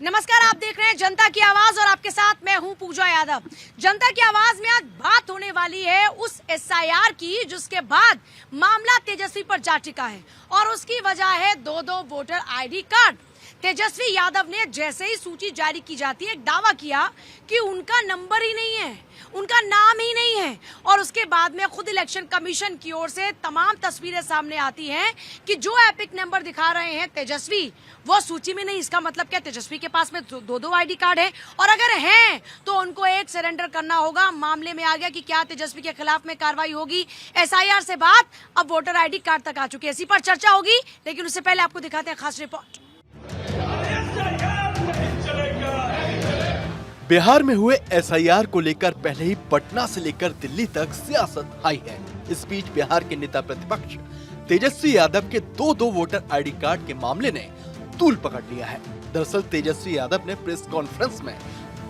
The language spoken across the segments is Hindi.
नमस्कार, आप देख रहे हैं जनता की आवाज और आपके साथ मैं हूं पूजा यादव। जनता की आवाज में आज बात होने वाली है उस एसआईआर की जिसके बाद मामला तेजस्वी पर जा टिका है और उसकी वजह है दो voter ID card. Tejashwi Yadav ने जैसे ही सूची जारी की जाती है एक दावा किया कि उनका नंबर ही नहीं है, उनका नाम ही नहीं है और उसके बाद में खुद इलेक्शन कमीशन की ओर से तमाम तस्वीरें सामने आती हैं कि जो एपिक नंबर दिखा रहे हैं तेजस्वी वो सूची में नहीं। इसका मतलब क्या तेजस्वी के पास में दो आईडी कार्ड है और अगर हैं तो उनको एक सरेंडर करना होगा। मामले में आ गया कि क्या तेजस्वी के खिलाफ में कार्रवाई होगी। एसआईआर से बात अब वोटर आईडी कार्ड तक आ चुकी है, इसी पर चर्चा होगी, लेकिन उससे पहले आपको दिखाते हैं खास रिपोर्ट। बिहार में हुए एसआईआर को लेकर पहले ही पटना से लेकर दिल्ली तक सियासत हाई है। इस बीच बिहार के नेता प्रतिपक्ष तेजस्वी यादव के दो वोटर आईडी कार्ड के मामले ने तूल पकड़ लिया है। दरअसल तेजस्वी यादव ने प्रेस कॉन्फ्रेंस में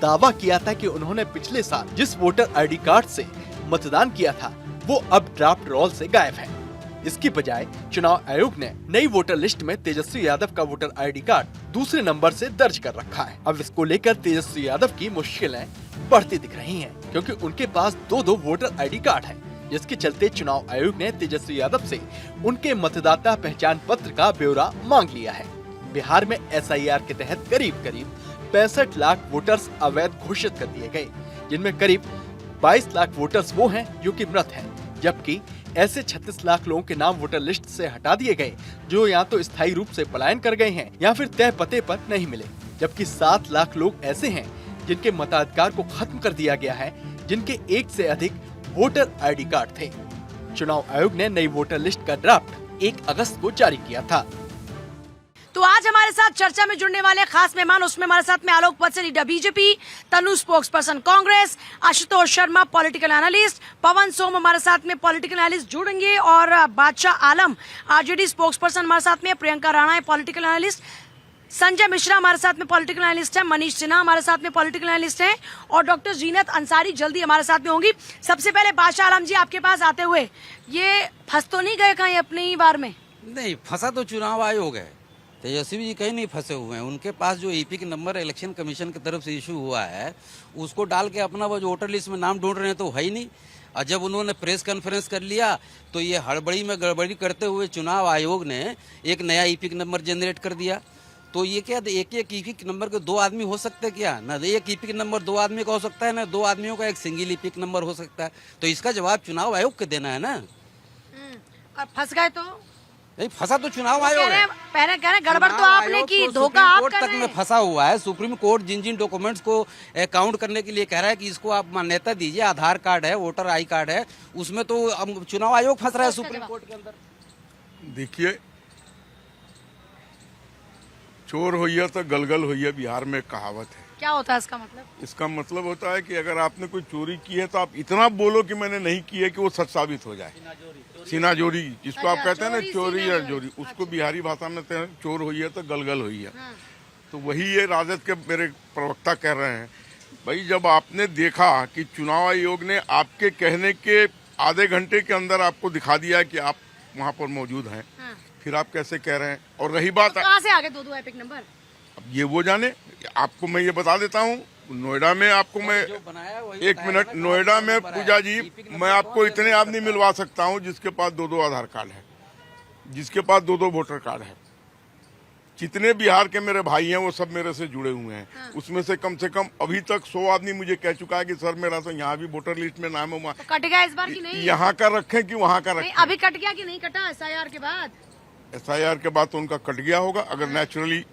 दावा किया था कि उन्होंने पिछले साल जिस वोटर आईडी कार्ड से मतदान किया था वो अब ड्राफ्ट रोल से गायब है। इसकी बजाय चुनाव आयोग ने नई वोटर लिस्ट में तेजस्वी यादव का वोटर आईडी कार्ड दूसरे नंबर से दर्ज कर रखा है। अब इसको लेकर तेजस्वी यादव की मुश्किलें बढ़ती दिख रही हैं, क्योंकि उनके पास दो वोटर आईडी कार्ड है, जिसके चलते चुनाव आयोग ने तेजस्वी यादव से उनके मतदाता पहचान पत्र का ब्यौरा मांग लिया है। बिहार में एसआईआर के तहत करीब 65 लाख वोटर्स अवैध घोषित कर दिए गए, जिनमें करीब 22 लाख वोटर्स वो हैं जो कि मृत हैं, जबकि ऐसे 36 लाख लोगों के नाम वोटर लिस्ट से हटा दिए गए जो या तो स्थायी रूप से पलायन कर गए हैं या फिर तय पते पर नहीं मिले, जबकि 7 लाख लोग ऐसे हैं जिनके मताधिकार को खत्म कर दिया गया है, जिनके एक से अधिक वोटर आईडी कार्ड थे। चुनाव आयोग ने नई वोटर लिस्ट का ड्राफ्ट 1 अगस्त को जारी किया था। तो आज हमारे साथ चर्चा में जुड़ने वाले खास मेहमान, उसमें हमारे साथ में Alok Vats leader BJP, Tanu spokesperson Congress, Ashutosh Sharma political analyst, Pawan Som हमारे साथ में पॉलिटिकल एनालिस्ट जुड़ेंगे और बादशाह आलम आरजेडी स्पोक्स पर्सन हमारे साथ में, प्रियंका राणा है पॉलिटिकल एनालिस्ट, संजय मिश्रा हमारे साथ में पॉलिटिकल एनालिस्ट है, मनीष सिन्हा हमारे साथ में पॉलिटिकल एनालिस्ट है और डॉक्टर जीनत अंसारी जल्दी हमारे साथ में होंगी। सबसे पहले बादशाह आलम जी, आपके पास आते हुए ये फंस तो नहीं गए कहीं अपनी ही बार में? नहीं, फंसा तो चुनाव आयोग है। तेजस्वी जी कहीं नहीं फंसे हुए हैं। उनके पास जो ईपिक नंबर इलेक्शन कमीशन की तरफ से इशू हुआ है उसको डाल के अपना वो जो वोटर लिस्ट में नाम ढूंढ रहे हैं तो है ही नहीं। और जब उन्होंने प्रेस कॉन्फ्रेंस कर लिया तो ये हड़बड़ी में गड़बड़ी करते हुए चुनाव आयोग ने एक नया ईपिक नंबर जनरेट कर दिया। तो ये क्या एक ईपिक नंबर के 2 आदमी हो सकते क्या? ना एक ईपिक नंबर 2 आदमी का हो सकता है, ना 2 आदमियों का एक सिंगल ईपिक नंबर हो सकता है। तो इसका जवाब चुनाव आयोग को देना है ना। और फंस गए तो नहीं, फंसा तो चुनाव आयोग है। पहले कह रहे गड़बड़ तो आपने की, धोखा आप कर रहे हैं। तक में फंसा हुआ है। सुप्रीम कोर्ट जिन डॉक्यूमेंट्स को काउंट करने के लिए कह रहा है कि इसको आप मान्यता दीजिए, आधार कार्ड है, वोटर आई कार्ड है, उसमें तो अब चुनाव आयोग फंस रहा है सुप्रीम कोर्ट के अंदर। देखिए, चोर होइया तो गलगल होइया बिहार में कहावत है। क्या होता है इसका मतलब? इसका मतलब होता है कि अगर आपने कोई चोरी की है तो आप इतना बोलो कि मैंने नहीं की है कि वो सच साबित हो जाए। सीना जोरी जिसको आप कहते हैं ना, चोरी या जोरी, उसको बिहारी भाषा में चोर होइया तो गलगल होइया। तो वही ये राजद के मेरे प्रवक्ता कह रहे हैं। भाई, जब आपने देखा कि चुनाव आयोग ने आपके कहने के आधे घंटे के अंदर आपको दिखा दिया कि आप वहाँ पर मौजूद हैं, फिर आप कैसे कह रहे हैं? और रही बात, कहाँ से आ गए दो एपिक नंबर? अब ये वो जाने। आपको मैं ये बता देता हूँ, नोएडा में आपको मैं 1 मिनट, नोएडा में पूजा जी, मैं आपको इतने आदमी मिलवा सकता हूँ जिसके पास 2 आधार कार्ड है, जिसके पास 2 वोटर कार्ड है। जितने बिहार के मेरे भाई हैं वो सब मेरे से जुड़े हुए हैं। उसमें से कम अभी तक 100 आदमी मुझे कह चुका है कि सर मेरा तो यहाँ भी वोटर लिस्ट में नाम है। तो कट गया इस बार की नहीं? यहाँ का रखें कि वहाँ का रखें? अभी कट गया कि नहीं कटा एसआईआर के बाद? एसआईआर के बाद तो उनका कट गया होगा अगर नेचुरली,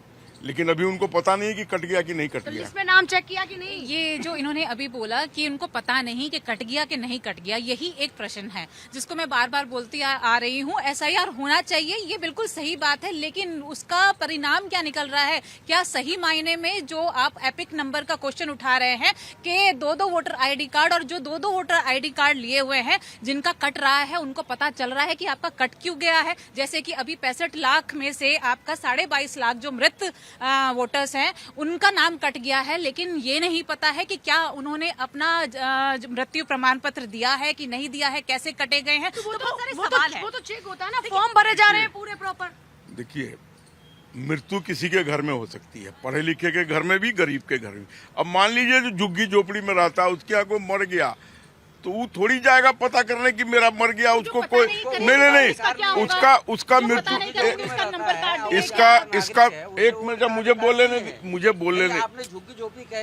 लेकिन अभी उनको पता नहीं है कि कट गया कि नहीं कट गया। इसमें नाम चेक किया कि नहीं? ये जो इन्होंने अभी बोला कि उनको पता नहीं कि कट गया कि नहीं कट गया, यही एक प्रश्न है जिसको मैं बार बार बोलती आ रही हूँ। एसआईआर होना चाहिए, ये बिल्कुल सही बात है, लेकिन उसका परिणाम क्या निकल रहा है? क्या सही मायने में जो आप एपिक नंबर का क्वेश्चन उठा रहे हैं कि 2 वोटर आईडी कार्ड, और जो 2 वोटर आईडी कार्ड लिए हुए हैं जिनका कट रहा है उनको पता चल रहा है कि आपका कट क्यों गया है? जैसे कि अभी 65 लाख में से आपका 22.5 लाख जो मृत वोटर्स हैं उनका नाम कट गया है, लेकिन ये नहीं पता है कि क्या उन्होंने अपना मृत्यु प्रमाण पत्र दिया है कि नहीं दिया है, कैसे कटे गए हैं। तो बहुत सारे सवाल हैं। वो तो चेक होता है ना, फॉर्म भरे जा रहे हैं पूरे प्रॉपर। देखिए, मृत्यु किसी के घर में हो सकती है, पढ़े लिखे के घर में भी, गरीब के घर में। अब मान लीजिए जो झुग्गी झोपड़ी में रहता है उसके यहाँ कोई मर गया तो वो थोड़ी जाएगा पता करने कि मेरा मर गया, उसको कोई नहीं, उसका मृत्यु, इसका एक मिनट, मुझे बोल लेने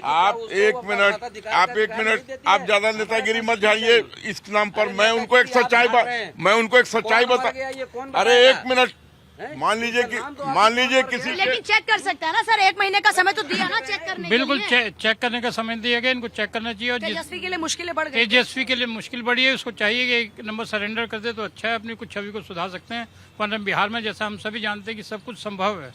आप एक मिनट, आप ज्यादा नेतागिरी मत झाड़िए इस नाम पर। मैं उनको एक सच्चाई बता, अरे एक मिनट, मान लीजिए किसी, लेकिन चेक कर सकता है ना सर, 1 महीने का समय तो दिया ना चेक करने बिल्कुल के लिए। चेक करने का समय दिया गया, इनको चेक करना चाहिए। और तेजस्वी के लिए मुश्किलें बढ़ गई, तेजस्वी के लिए मुश्किल बढ़ी है, उसको चाहिए कि एक नंबर सरेंडर कर दे तो अच्छा है, अपनी कुछ छवि को सुधार सकते हैं। वरना बिहार में जैसा हम सभी जानते हैं कि सब कुछ संभव है।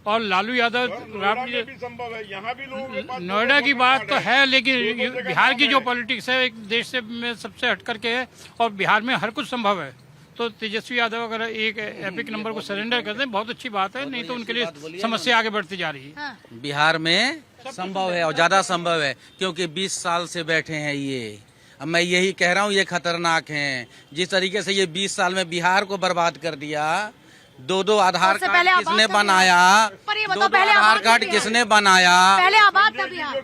और लालू यादव भी संभव है, यहाँ भी लोगों के पास नोएडा की बात तो है, लेकिन बिहार की जो पॉलिटिक्स है एक देश से में सबसे हट करके है और बिहार में हर कुछ संभव है। तो तेजस्वी यादव अगर एक एपिक नंबर को सरेंडर कर दें बहुत अच्छी बात है, नहीं तो उनके लिए समस्या आगे बढ़ती जा रही है। बिहार में संभव है और ज्यादा संभव है, क्योंकि 20 साल से बैठे हैं ये। अब मैं यही कह रहा हूँ, ये खतरनाक हैं। जिस तरीके से ये 20 साल में बिहार को बर्बाद कर दिया, 2 आधार कार्ड किसने बनाया, 2 आधार कार्ड किसने बनाया, पहले आबाद था बिहार,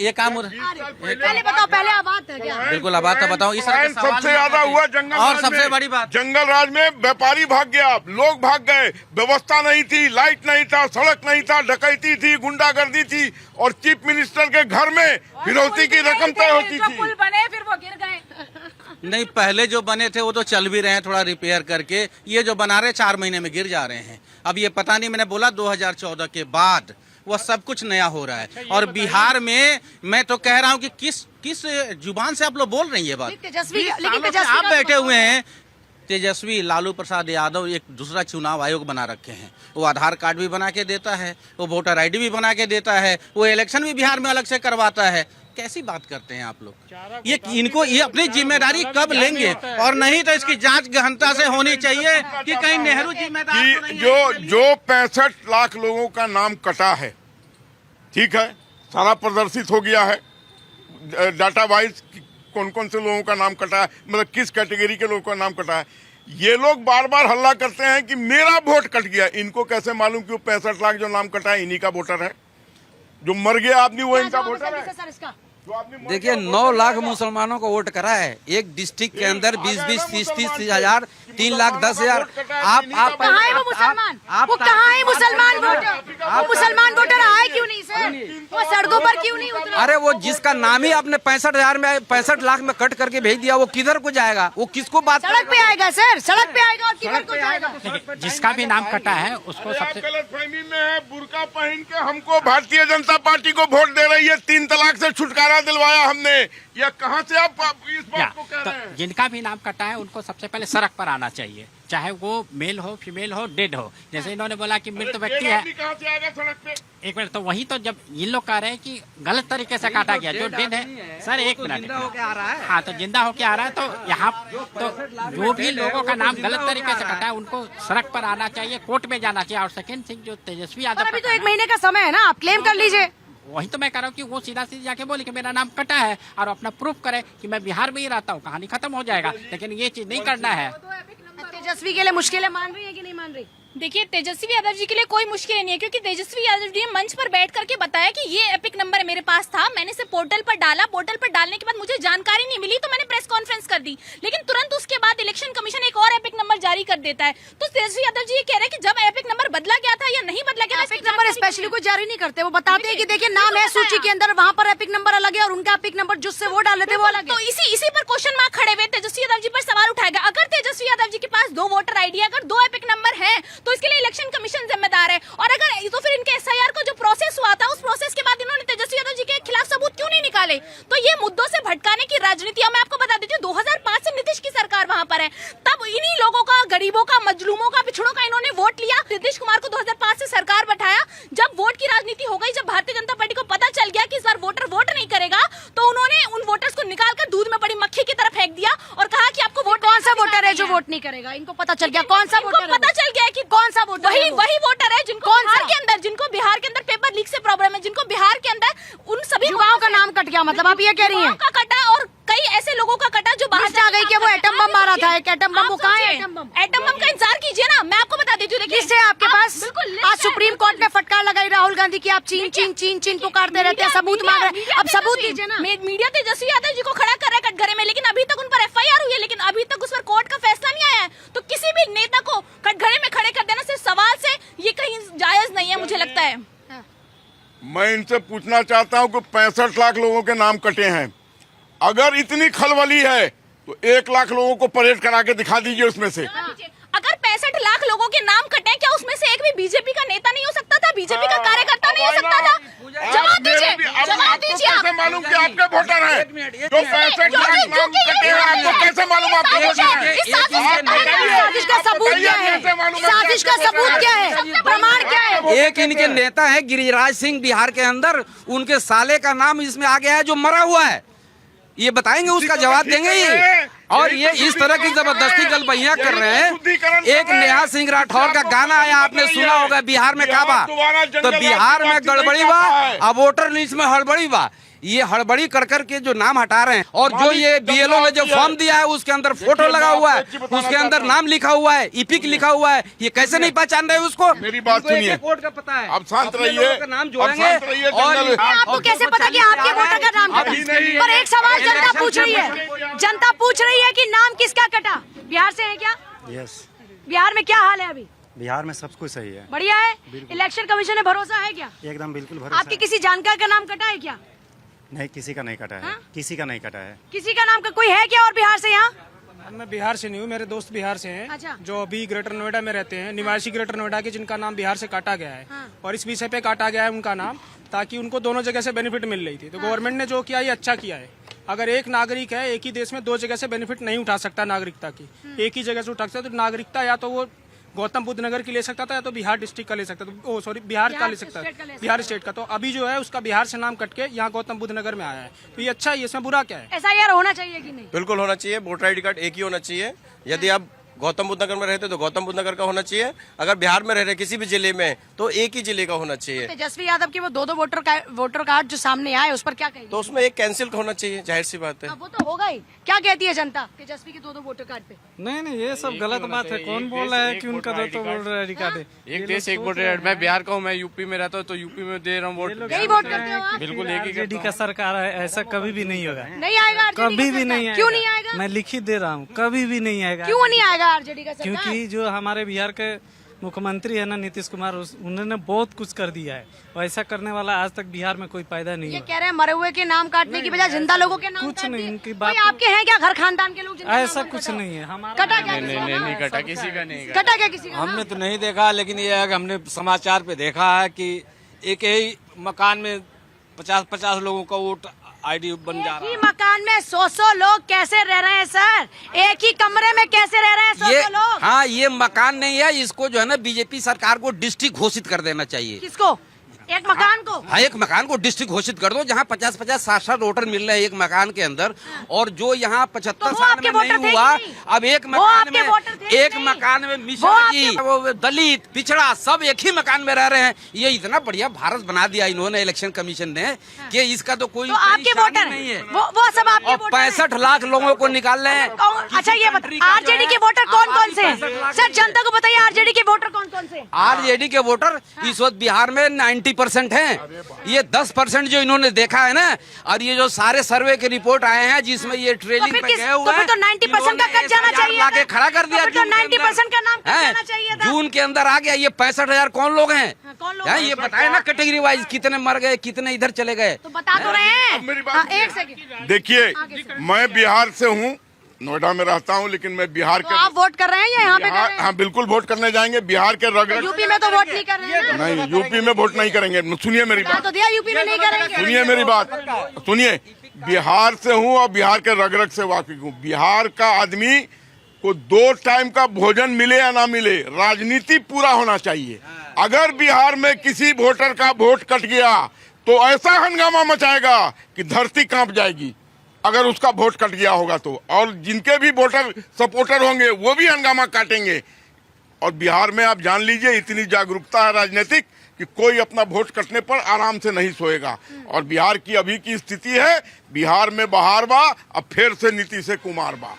ये काम पहले बताओ, पहले आबाद था क्या? बिल्कुल आबाद था, बताओ। इस तरह के सवाल सबसे ज्यादा हुआ जंगल और राज सबसे में। बड़ी बात, जंगल राज में व्यापारी भाग गया, लोग भाग गए, व्यवस्था नहीं थी, लाइट नहीं था, सड़क नहीं था, डकैती थी, गुंडागर्दी थी, और चीफ मिनिस्टर के घर में फिरौती की रकम तय होती थी। पुल बने फिर वो गिर गए। नहीं, पहले जो बने थे वो तो चल भी रहे हैं थोड़ा रिपेयर करके, ये जो बना रहे 4 महीने में गिर जा रहे हैं। अब ये पता नहीं, मैंने बोला 2014 के बाद वह सब कुछ नया हो रहा है। और बिहार में मैं तो कह रहा हूँ कि किस जुबान से आप लोग बोल रही है बात। लेकिन आप बैठे हुए हैं, तेजस्वी लालू प्रसाद यादव एक दूसरा चुनाव आयोग बना रखे हैं। वो आधार कार्ड भी बना के देता है, वो वोटर आईडी भी बना के देता है, वो इलेक्शन भी बिहार में अलग से करवाता है। कैसी बात करते हैं आप लोग? ये अपनी जिम्मेदारी कब लेंगे? और नहीं तो इसकी जांच गहनता से होनी चाहिए कि कहीं नेहरू जिम्मेदार तो नहीं है। जो 65 लाख लोगों का नाम कटा है, ठीक है, सारा प्रदर्शित हो गया है डाटा वाइज, कौन कौन से लोगों का नाम कटा है, मतलब किस कैटेगरी के लोगों का नाम कटा है। ये लोग बार बार हल्ला करते हैं कि मेरा वोट कट गया। इनको कैसे मालूम कि वो 65 लाख जो नाम कटा है इन्हीं का वोटर है? जो मर गया आदमी वो इनका वोटर है? देखिए 9 लाख मुसलमानों को वोट करा है एक डिस्ट्रिक्ट के अंदर, 20-20, 30-30 हजार, 3,10,000। आप कहाँ है वो मुसलमान? वो कहाँ है मुसलमान वोटर? वो मुसलमान वोटर आए क्यों नहीं सर? वो सड़कों पर क्यों नहीं उतरे? अरे वो जिसका नाम ही आपने 65 लाख में कट करके भेज दिया, वो किधर को जाएगा? वो किसको बात सड़क पे आएगा सर, सड़क पे आएगा और किधर को जाएगा? जिसका भी नाम कटा है उसको सबसे गलतफहमी में है, बुर्का पहन के हमको भारतीय जनता पार्टी को वोट दे रही है, 3 तलाक से छुटकारा दिलवाया हमने। या कहां से आप इस बात को कह रहे हैं? जिनका भी नाम कटा है उनको सबसे पहले सड़क पर आना चाहिए, चाहे वो मेल हो, फीमेल हो, डेड हो। जैसे इन्होंने बोला कि मृत व्यक्ति है, कहां से आएगा सड़क पे? एक मिनट, तो वही तो जब इन लोग कह रहे हैं कि गलत तरीके से काटा गया, जो डेड है सर, एक मिनट, हाँ तो जिंदा होके आ रहा है, तो यहाँ तो जो भी लोगों का नाम गलत तरीके से कटा है उनको सड़क पर आना चाहिए, कोर्ट में जाना चाहिए। और सेकंड थिंग, जो तेजस्वी यादव, अभी तो 1 महीने का समय है ना, आप क्लेम कर लीजिए। वही तो मैं कह रहा हूँ कि वो सीधा जाके बोले कि मेरा नाम कटा है और अपना प्रूफ करे कि मैं बिहार में ही रहता हूँ, कहानी खत्म हो जाएगा। लेकिन ये चीज नहीं करना है। तेजस्वी के लिए मुश्किलें मान रही है कि नहीं मान रही? देखिए तेजस्वी यादव जी के लिए कोई मुश्किल नहीं है, क्योंकि तेजस्वी यादव जी ने मंच पर बैठ करके बताया कि ये एपिक नंबर मेरे पास था, मैंने इसे पोर्टल पर डाला, पोर्टल पर डालने के बाद मुझे जानकारी नहीं मिली तो मैंने प्रेस कॉन्फ्रेंस कर दी, लेकिन तुरंत उसके बाद इलेक्शन कमीशन एक और एपिक नंबर जारी कर देता है। तो तेजस्वी यादव जी ये कह रहे हैं कि जब एपिक नंबर बदला गया था या नहीं बदला गया, एपिक नंबर स्पेशली कोई जारी नहीं करते, वो बताते हैं कि देखिए नाम है सूची के अंदर, वहाँ पर एपिक नंबर अलग है और उनका एपिक नंबर जिससे वो डाल लेते वो अलग है। तो इसी पर क्वेश्चन मार्क खड़े हुए तेजस्वी यादव जी पर सवाल उठाएगा। अगर तेजस्वी यादव जी के पास 2 वोटर आईडी, अगर 2 एपिक नंबर है तो इसके लिए इलेक्शन कमीशन जिम्मेदार है। और अगर तो फिर इनके एसआईआर का जो प्रोसेस हुआ था, उस प्रोसेस के बाद इन्होंने तेजस्वी यादव जी के खिलाफ सबूत क्यों नहीं निकाले? तो ये मुद्दों से भटकाने की राजनीति। मैं आपको बता देती हूँ 2005 से नीतीश की सरकार वहां पर है, तब इन्हीं लोगों का, गरीबों का, मजलूमों का, पिछड़ों का इन्होंने वोट लिया। नीतीश कुमार को 2005 से सरकार बैठाया। जब वोट की राजनीति हो गई, जब भारतीय जनता पार्टी को पता चल गया कि इस बार वोटर वोट नहीं करेगा, तो उन्होंने उन वोटर्स को निकालकर दूध में पड़ी मक्खी की तरह फेंक दिया और कहा कि आपको वोट, कौन सा वोटर है जो वोट नहीं करेगा? इनको पता चल गया कौन सा वोटर है, पता चल गया कि कौन सा वोटर, वही वोटर है जिनको बिहार के अंदर पेपर लीक से प्रॉब्लम है, जिनको बिहार के अंदर उन सभी युवाओं का नाम कट गया। मतलब आप ये कह रही हैं का कटा और कई ऐसे लोगों का कटा जो बाहर आ गई कि वो एटम बम मारा था, एक एटम बम, वो कहाँ है एटम बम? एटम बम का इंतजार कीजिए ना, मैं आपको बता देती हूँ। देखिए लिस्ट है आपके पास? बिल्कुल लिस्ट आज है, सुप्रीम कोर्ट में फटकार लगाई राहुल गांधी की, आप चीन चीन चीन चीन पुकारते रहते हैं, सबूत मांग रहे हैं, अब सबूत दीजिए ना। मीडिया तेजस्वी यादव जी को खड़ा कर रहा है कटघरे में, लेकिन अभी तक उन पर FIR हुई है, लेकिन अभी तक उस पर कोर्ट का फैसला नहीं आया है। तो किसी भी नेता को कटघरे में खड़े कर देना सिर्फ सवाल से ये कहीं जायज नहीं है, मुझे लगता है। मैं इनसे पूछना चाहता हूं कि 65 लाख लोगों के नाम कटे हैं। अगर इतनी खलबली है तो 1 लाख लोगों को परेड करा के दिखा दीजिए उसमें से। अगर 65 लाख लोगों के नाम कटे, क्या उसमें से एक भी बीजेपी का नेता नहीं हो सकता था, बीजेपी का कार्यकर्ता नहीं हो सकता था? जवाब दीजिए, जवाब दीजिए। कैसे मालूम कि आपके वोटर हैं? जो 65 लाख नाम कटे हैं, आपको कैसे मालूम आपके वोटर हैं? साजिश का सबूत क्या है? साजिश का सबूत क्या है? प्रमाण क्या है? एक इनके नेता है गिरिराज सिंह बिहार के अंदर, उनके साले का नाम इसमें आ गया है जो मरा हुआ है। ये बताएंगे, उसका जवाब देंगे ये। और ये इस तरह की जबरदस्ती गलबैया कर रहे हैं। एक नेहा सिंह राठौर का गाना आया, आपने सुना होगा, बिहार में का बा, तो बिहार में गड़बड़ी बा, अब वोटर लिस्ट में हड़बड़ी बा। ये हड़बड़ी कर के जो नाम हटा रहे हैं, और जो ये BLO ने जो फॉर्म दिया है उसके अंदर फोटो लगा हुआ है, उसके अंदर नाम लिखा हुआ है, EPIC लिखा हुआ है, ये कैसे नहीं पहचान रहे उसको? मेरी बात सुनिए, कोर्ट का पता है, अब शांत रहिए, नाम अब शांत रहिए। जोड़ेंगे। आपको कैसे पता कि आपके वोटर का नाम कटा? पर एक सवाल जनता पूछ रही है, जनता पूछ रही है कि नाम किसका कटा? बिहार से है क्या? यस, बिहार में क्या हाल है अभी? बिहार में सब कुछ सही है, बढ़िया है। इलेक्शन कमीशन में भरोसा है क्या? एकदम बिल्कुल भरोसा आपके किसी जानकार का नाम कटा है क्या? नहीं, किसी का नहीं कटा है। हाँ? किसी का नहीं कटा है। किसी का नाम का कोई है क्या और बिहार से यहाँ? मैं बिहार से नहीं हूँ, मेरे दोस्त बिहार से हैं। अच्छा। जो अभी ग्रेटर नोएडा में रहते हैं, निवासी ग्रेटर नोएडा के, जिनका नाम बिहार से काटा गया है। हाँ। और इस विषय पे काटा गया है उनका नाम, ताकि उनको दोनों जगह से बेनिफिट मिल रही थी। तो गवर्नमेंट ने जो किया ये अच्छा किया है। अगर एक नागरिक है, एक ही देश में 2 जगह से बेनिफिट नहीं उठा सकता नागरिकता की, एक ही जगह से उठा सकता, तो नागरिकता या तो वो गौतम बुद्ध नगर की ले सकता था, या तो बिहार डिस्ट्रिक्ट का ले सकता था, ओ सॉरी बिहार का ले सकता था, बिहार स्टेट का। तो अभी जो है उसका बिहार से नाम कट के यहाँ गौतम बुद्ध नगर में आया है, तो ये अच्छा है, इसमें बुरा क्या है? SIR होना चाहिए कि नहीं? बिल्कुल होना चाहिए। वोटर ID कार्ड एक ही होना चाहिए। यदि आप गौतम बुद्ध नगर में रहते तो गौतम बुद्ध नगर का होना चाहिए, अगर बिहार में रह रहे किसी भी जिले में तो एक ही जिले का होना चाहिए। तेजस्वी यादव के वो 2 वोटर कार्ड जो सामने आए उस पर क्या कहेंगे? तो उसमें एक कैंसिल होना चाहिए, जाहिर सी बात है। वो तो होगा ही। क्या कहती है जनता तेजस्वी के 2 वोटर कार्ड पे? नहीं, ये सब गलत बात है। कौन बोल रहा है कि उनका तो वोटर ID कार्ड है? एक देश एक वोटर। मैं बिहार का हूँ, मैं यूपी में रहता हूँ, तो यूपी में दे रहा हूँ वोट। यही वोट करते हो आप? बिल्कुल एक ही RJD का सरकार है, ऐसा कभी भी नहीं होगा। नहीं आएगा RJD कभी का भी सरकार? नहीं आएगा। क्यों नहीं आएगा? मैं लिखित दे रहा हूँ, कभी भी नहीं आएगा। क्यों नहीं आएगा RJD का सरकार? क्योंकि जो हमारे बिहार के मुख्यमंत्री है ना, नीतीश कुमार, उन्होंने बहुत कुछ कर दिया है। वैसा करने वाला आज तक बिहार में कोई पैदा नहीं ये हुआ। कह रहे हैं मरे हुए के नाम काटने की बजाय जिंदा लोगों के नाम कुछ काट नहीं, दिए। इनकी कोई बात आपके हैं क्या घर खानदान के लोग जिनका ऐसा नाम कुछ कटा? नहीं है हमारा। कटा क्या किसी का? नहीं कटा, किसी का नहीं कटा क्या किसी का? हमने तो नहीं देखा, लेकिन ये है कि हमने समाचार पे देखा है कि एक ही मकान में 50-50 लोगों का वोट ID बन जा रहा एक ही मकान में 100 लोग कैसे रह रहे हैं सर? एक ही कमरे में कैसे रह रहे हैं 100 लोग? हाँ, ये मकान नहीं है, इसको जो है ना बीजेपी सरकार को डिस्ट्रिक्ट घोषित कर देना चाहिए। किसको? एक मकान को? हाँ, एक मकान को डिस्ट्रिक्ट घोषित कर दो जहाँ 50-50 60 वोटर मिल रहे हैं एक मकान के अंदर, और जो यहाँ 75 वो साल आपके में वोटर नहीं थे हुआ, कि नहीं? अब एक वो मकान आपके वोटर थे में कि एक नहीं? मकान में वो मिश्रा आपके- जी, वो दलित पिछड़ा सब एक ही मकान में रह रहे हैं। ये इतना बढ़िया भारत बना दिया इन्होंने इलेक्शन कमीशन ने कि इसका तो कोई तो आपके परेशानी वोटर नहीं है। वो सब आपके और वोटर हैं। 65 लाख लोगों को निकाल रहे हैं। अच्छा ये बताइए RJD के वोटर कौन कौन से हैं? सर जनता को बताइए RJD के वोटर कौन कौन से हैं? RJD के वोटर इस वक्त बिहार में 90% हैं। ये 10% जो इन्होंने देखा है ना, और ये जो सारे सर्वे के रिपोर्ट आए हैं जिसमें ये ट्रेलिंग पे गए हुए हैं, तो 90% का कट जाना चाहिए लाके खड़ा कर दिया। तो 90% का नाम कट जाना चाहिए था। जून के अंदर आ गया। ये 65,000 कौन लोग हैं? कौन लोग हैं? हैं? ये बताए ना कैटेगरी वाइज कितने मर गए, कितने इधर चले गए। तो बता तो रहे हैं। मेरी बात हाँ, सुनिए। एक सेकंड। देखिए, मैं बिहार से हूँ, नोएडा में रहता हूँ, लेकिन मैं बिहार तो के आप वोट कर रहे हैं या यहाँ पे कर रहे हैं? हाँ बिल्कुल वोट करने जाएंगे। बिहार के रग रग यूपी में तो वोट नहीं कर रहे हैं ना? नहीं, यूपी में वोट नहीं करेंगे। सुनिए मेरी बता बात, तो दिया यूपी में नहीं करेंगे। सुनिए मेरी बात, सुनिए। बिहार से हूँ और बिहार के रग रग से वाकिफ हूँ। बिहार का आदमी को 2 टाइम का भोजन मिले या ना मिले, राजनीति पूरा होना चाहिए। अगर बिहार में किसी वोटर का वोट कट गया तो ऐसा हंगामा मचाएगा कि धरती कांप जाएगी, अगर उसका वोट कट गया होगा तो। और जिनके भी वोटर सपोर्टर होंगे वो भी हंगामा काटेंगे। और बिहार में आप जान लीजिए, इतनी जागरूकता है राजनीतिक कि कोई अपना वोट कटने पर आराम से नहीं सोएगा। और बिहार की अभी की स्थिति है, बिहार में बहार बा, अब फिर से नीतीश कुमार बा।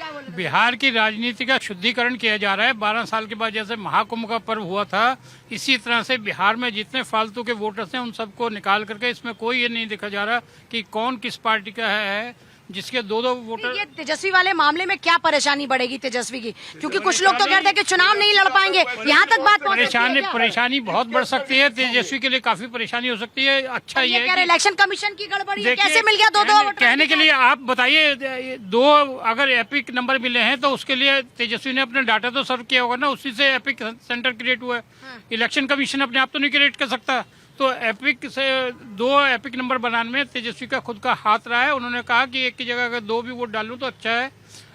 क्या बोले थे? बिहार की राजनीति का शुद्धिकरण किया जा रहा है। 12 साल के बाद जैसे महाकुंभ का पर्व हुआ था, इसी तरह से बिहार में जितने फालतू के वोटर्स हैं उन सबको निकाल करके, इसमें कोई ये नहीं देखा जा रहा कि कौन किस पार्टी का है, जिसके दो वोटर। ये तेजस्वी वाले मामले में क्या परेशानी बढ़ेगी तेजस्वी की? क्योंकि कुछ लोग तो कहते हैं कि चुनाव नहीं लड़ पाएंगे, यहाँ तक बात पहुंच सकती है क्या? परेशानी बहुत बढ़ सकती है, तेजस्वी के लिए काफी परेशानी हो सकती है। अच्छा ये ये कह रहे इलेक्शन कमीशन की गड़बड़ी है, देखिए, कैसे मिल गया दो कहने के लिए आप बताइए, दो अगर एपिक नंबर मिले हैं तो उसके लिए तेजस्वी ने अपना डाटा तो सर्व किया होगा ना, उसी से एपिक सेंटर क्रिएट हुआ है। इलेक्शन कमीशन अपने आप तो नहीं क्रिएट कर सकता। तो एपिक से 2 एपिक नंबर बनाने में तेजस्वी का खुद का हाथ रहा है। उन्होंने कहा कि एक की जगह अगर 2 भी वोट डाल लूं तो अच्छा है,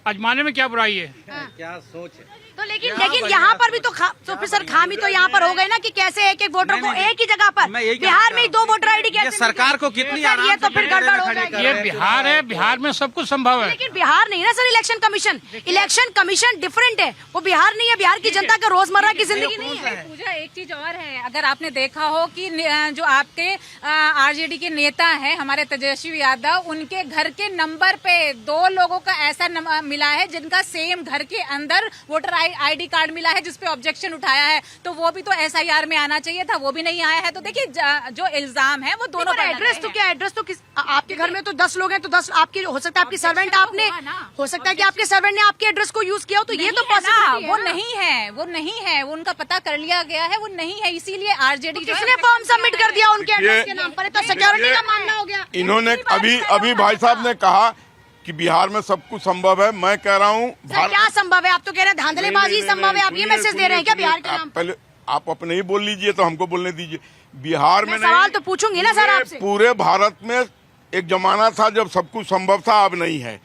आजमाने में क्या बुराई है। क्या सोच है? तो लेकिन यहाँ पर भी तो फिर सर खामी तो यहाँ पर हो गई ना कि कैसे एक एक वोटर को एक ही जगह पर, बिहार में ही 2 वोटर आईडी कैसे? सरकार को कितनी ये तो फिर गड़बड़ हो जाएगी। ये बिहार है, बिहार में सब कुछ संभव है। लेकिन बिहार नहीं ना सर, इलेक्शन कमीशन डिफरेंट है, वो बिहार नहीं है, बिहार की जनता का रोजमर्रा की जिंदगी नहीं है। पूजा एक चीज और है, अगर आपने देखा हो कि जो आपके आरजेडी के नेता है हमारे तेजस्वी यादव, उनके घर के नंबर पे 2 लोगों का ऐसा मिला है जिनका सेम घर के अंदर वोटर आईडी कार्ड मिला है, जिसपे ऑब्जेक्शन उठाया है। तो वो भी तो एसआईआर में आना चाहिए था, वो भी नहीं आया है। तो देखिए जो इल्जाम है वो दोनों पर एड्रेस तो क्या, एड्रेस तो आपके घर में तो 10 लोग हैं, तो 10 आपके हो सकता है, आपकी सर्वेंट आपने, हो सकता है कि आपके सर्वेंट ने आपके एड्रेस को यूज किया हो, तो ये तो पॉसिबिलिटी है। वो नहीं है, वो उनका पता कर लिया गया है, वो नहीं है, इसीलिए आरजेडी किसने फॉर्म सबमिट कर दिया उनके एड्रेस के नाम पर? तो सिक्योरिटी का मामला हो गया। इन्होंने अभी भाई साहब ने कहा कि बिहार में सब कुछ संभव है। मैं कह रहा हूँ क्या संभव है? आप तो कह रहे हैं धांधलेबाजी संभव है, आप ये मैसेज दे रहे हैं क्या बिहार के नाम? पहले आप अपने ही बोल लीजिए तो हमको बोलने दीजिए। बिहार में सवाल तो पूछूंगी ना सर आपसे। पूरे भारत में एक जमाना था जब सब कुछ संभव था, अब नहीं है।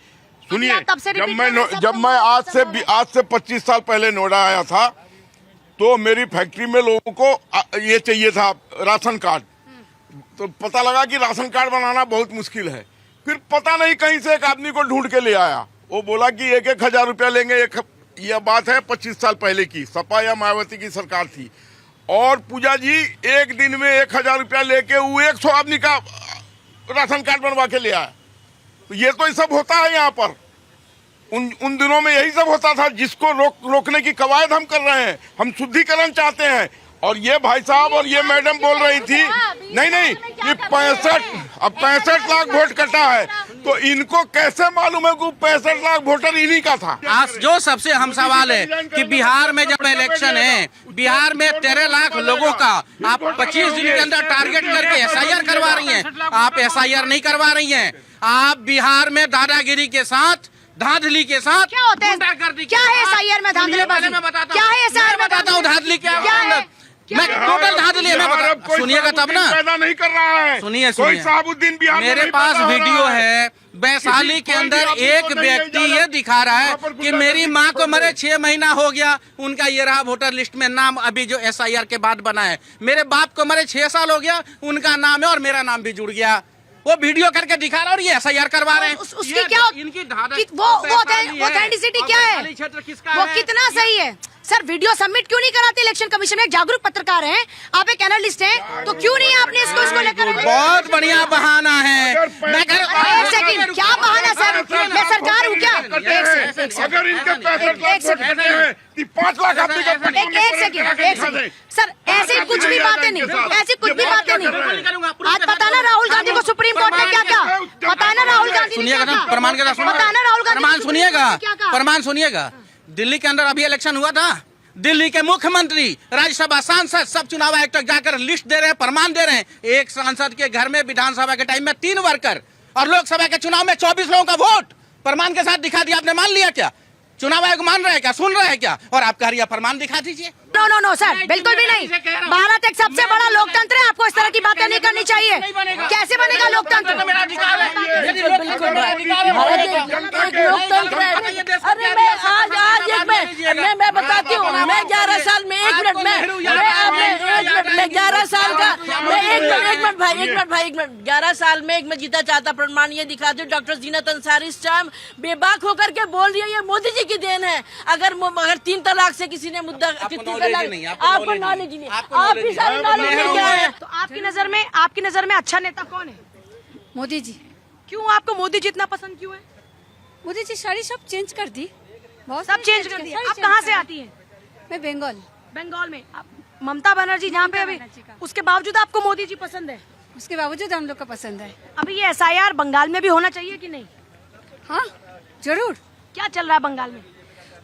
सुनिए, जब मैं आज से 25 साल पहले नोएडा आया था तो मेरी फैक्ट्री में लोगों को ये चाहिए था राशन कार्ड, तो पता लगा कि राशन कार्ड बनाना बहुत मुश्किल है। फिर पता नहीं कहीं से एक आदमी को ढूंढ के ले आया, वो बोला कि 1,000 रुपया लेंगे। यह बात है 25 साल पहले की, सपा या मायावती की सरकार थी। और पूजा जी एक दिन में 1,000 रुपया लेके वो 100 आदमी का राशन कार्ड बनवा के ले आया। तो ये तो सब होता है यहाँ पर। उन दिनों में यही सब होता था, जिसको रोकने की कवायद हम कर रहे हैं। हम शुद्धिकरण चाहते हैं। और ये भाई साहब और ये मैडम बोल रही थी नहीं कि 65 लाख वोट कटा है, तो इनको कैसे मालूम है कि 65 लाख वोटर इन्हीं का था? आज जो सबसे हम सवाल है कि बिहार में जब इलेक्शन है, बिहार में 13 लाख लोगों का आप 25 दिन के अंदर टारगेट करके एसआईआर करवा रही हैं। आप एसआईआर नहीं करवा रही हैं। आप बिहार में दादागिरी के साथ, धांधली के साथ क्या होता है? क्या है एसआईआर में धांधलीबाजी? क्या है एसआईआर में? बताता हूँ धांधली क्या है। मैं टोटल धांधली है, सुनिएगा तब ना। पैदा नहीं कर रहा है। सुनिए साबुद्दीन बिहार मेरे पास वीडियो है। वैशाली के अंदर एक व्यक्ति ये दिखा रहा है कि मेरी माँ को मरे 6 महीना हो गया, उनका ये रहा वोटर लिस्ट में नाम, अभी जो एसआईआर के बाद बना है। मेरे बाप को मरे 6 साल हो गया, उनका नाम है और मेरा नाम भी जुड़ गया। वो वीडियो करके दिखा रहा है और ये एसआईआर करवा रहे हैं। उसकी क्या इनकी वो ऑथेंटिसिटी क्या है? क्षेत्र किसका वो कितना सही है? सर वीडियो सबमिट क्यों नहीं कराते इलेक्शन कमीशन में? एक जागरूक पत्रकार हैं आप, एक एनालिस्ट हैं, तो क्यों नहीं आपने इसको लेकर? बहुत बढ़िया बहाना है। एक सेकंड, क्या बहाना सर? मैं सरकार हूँ क्या? अगर इनके 5 लाख आदमी एक सेकंड सर, ऐसी कुछ भी बातें नहीं, ऐसी कुछ भी बातें नहीं। आज पता ना राहुल गांधी को सुप्रीम कोर्ट ने क्या क्या पता ना राहुल गांधी सुनिएगा ना, प्रमाण के साथ पता ना राहुल गांधी प्रमाण सुनिएगा, प्रमाण सुनिएगा। दिल्ली के अंदर अभी इलेक्शन हुआ था, दिल्ली के मुख्यमंत्री, राज्यसभा सांसद सब चुनाव आयोग तक जाकर लिस्ट दे रहे हैं, प्रमाण दे रहे हैं। एक सांसद के घर में विधानसभा के टाइम में 3 वर्कर और लोकसभा के चुनाव में 24 लोगों का वोट प्रमाण के साथ दिखा दिया। आपने मान लिया क्या? चुनाव आयोग मान रहा है क्या? सुन रहा है क्या? और आप कह रही है प्रमाण दिखा दीजिए। नो सर, बिल्कुल भी नहीं। भारत एक सबसे बड़ा लोकतंत्र है, आपको इस तरह की बातें नहीं करनी चाहिए। कैसे बनेगा लोकतंत्र? अरे मैं बताती हूँ, मैं 11 साल में 1 मिनट मैं 11 साल का, मैं एक मिनट 11 साल में मैं जीता चाहता प्रमाण ये दिखा दो। डॉक्टर जीनत अंसारी इस टाइम बेबाक होकर के बोल रही है ये मोदी जी की देन है। अगर 3 तलाक से किसी ने मुद्दा, आपको नॉलेज नहीं, आप ही सारी नॉलेज नहीं क्या है। तो आपकी नजर में अच्छा नेता कौन है? मोदी जी। क्यों आपको मोदी जी इतना पसंद क्यों है? मोदी जी सारी सब चेंज कर दी, बहुत सब चेंज कर दिया। आप कहाँ से आती हैं? मैं बंगाल। बंगाल में। ममता बनर्जी जहाँ पे अभी, उसके बावजूद आपको मोदी जी पसंद है? उसके बावजूद हम लोग का पसंद है। अभी ये SIR बंगाल में भी होना चाहिए कि नहीं? हाँ जरूर। क्या चल रहा है बंगाल में?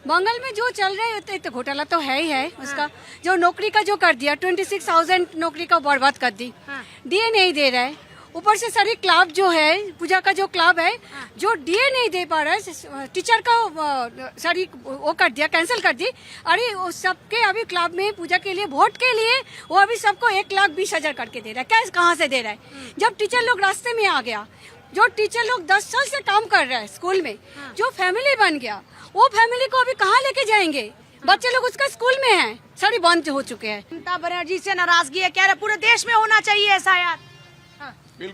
बंगाल में जो चल रहा है तो घोटाला तो है ही है उसका। जो नौकरी का जो कर दिया 26,000 नौकरी का बर्बाद कर दी, DA नहीं दे रहा है। ऊपर से सारी क्लब जो है, पूजा का जो क्लब है, जो DA नहीं दे पा रहा है, टीचर का सारी वो कर दिया, कैंसिल कर दी। अरे सबके अभी क्लब में पूजा के लिए वोट के लिए वो अभी सबको 1,20,000 करके दे रहा है। कैसे कहाँ से दे रहा है? जब टीचर लोग रास्ते में आ गया, जो टीचर लोग 10 साल से काम कर रहा है स्कूल में, जो फैमिली बन गया, वो फैमिली को अभी कहाँ लेके जाएंगे? बच्चे लोग उसका स्कूल में हैं, सारी बंद हो चुके हैं। ममता बनर्जी से नाराजगी है, कह रहे पूरे देश में होना चाहिए SIR।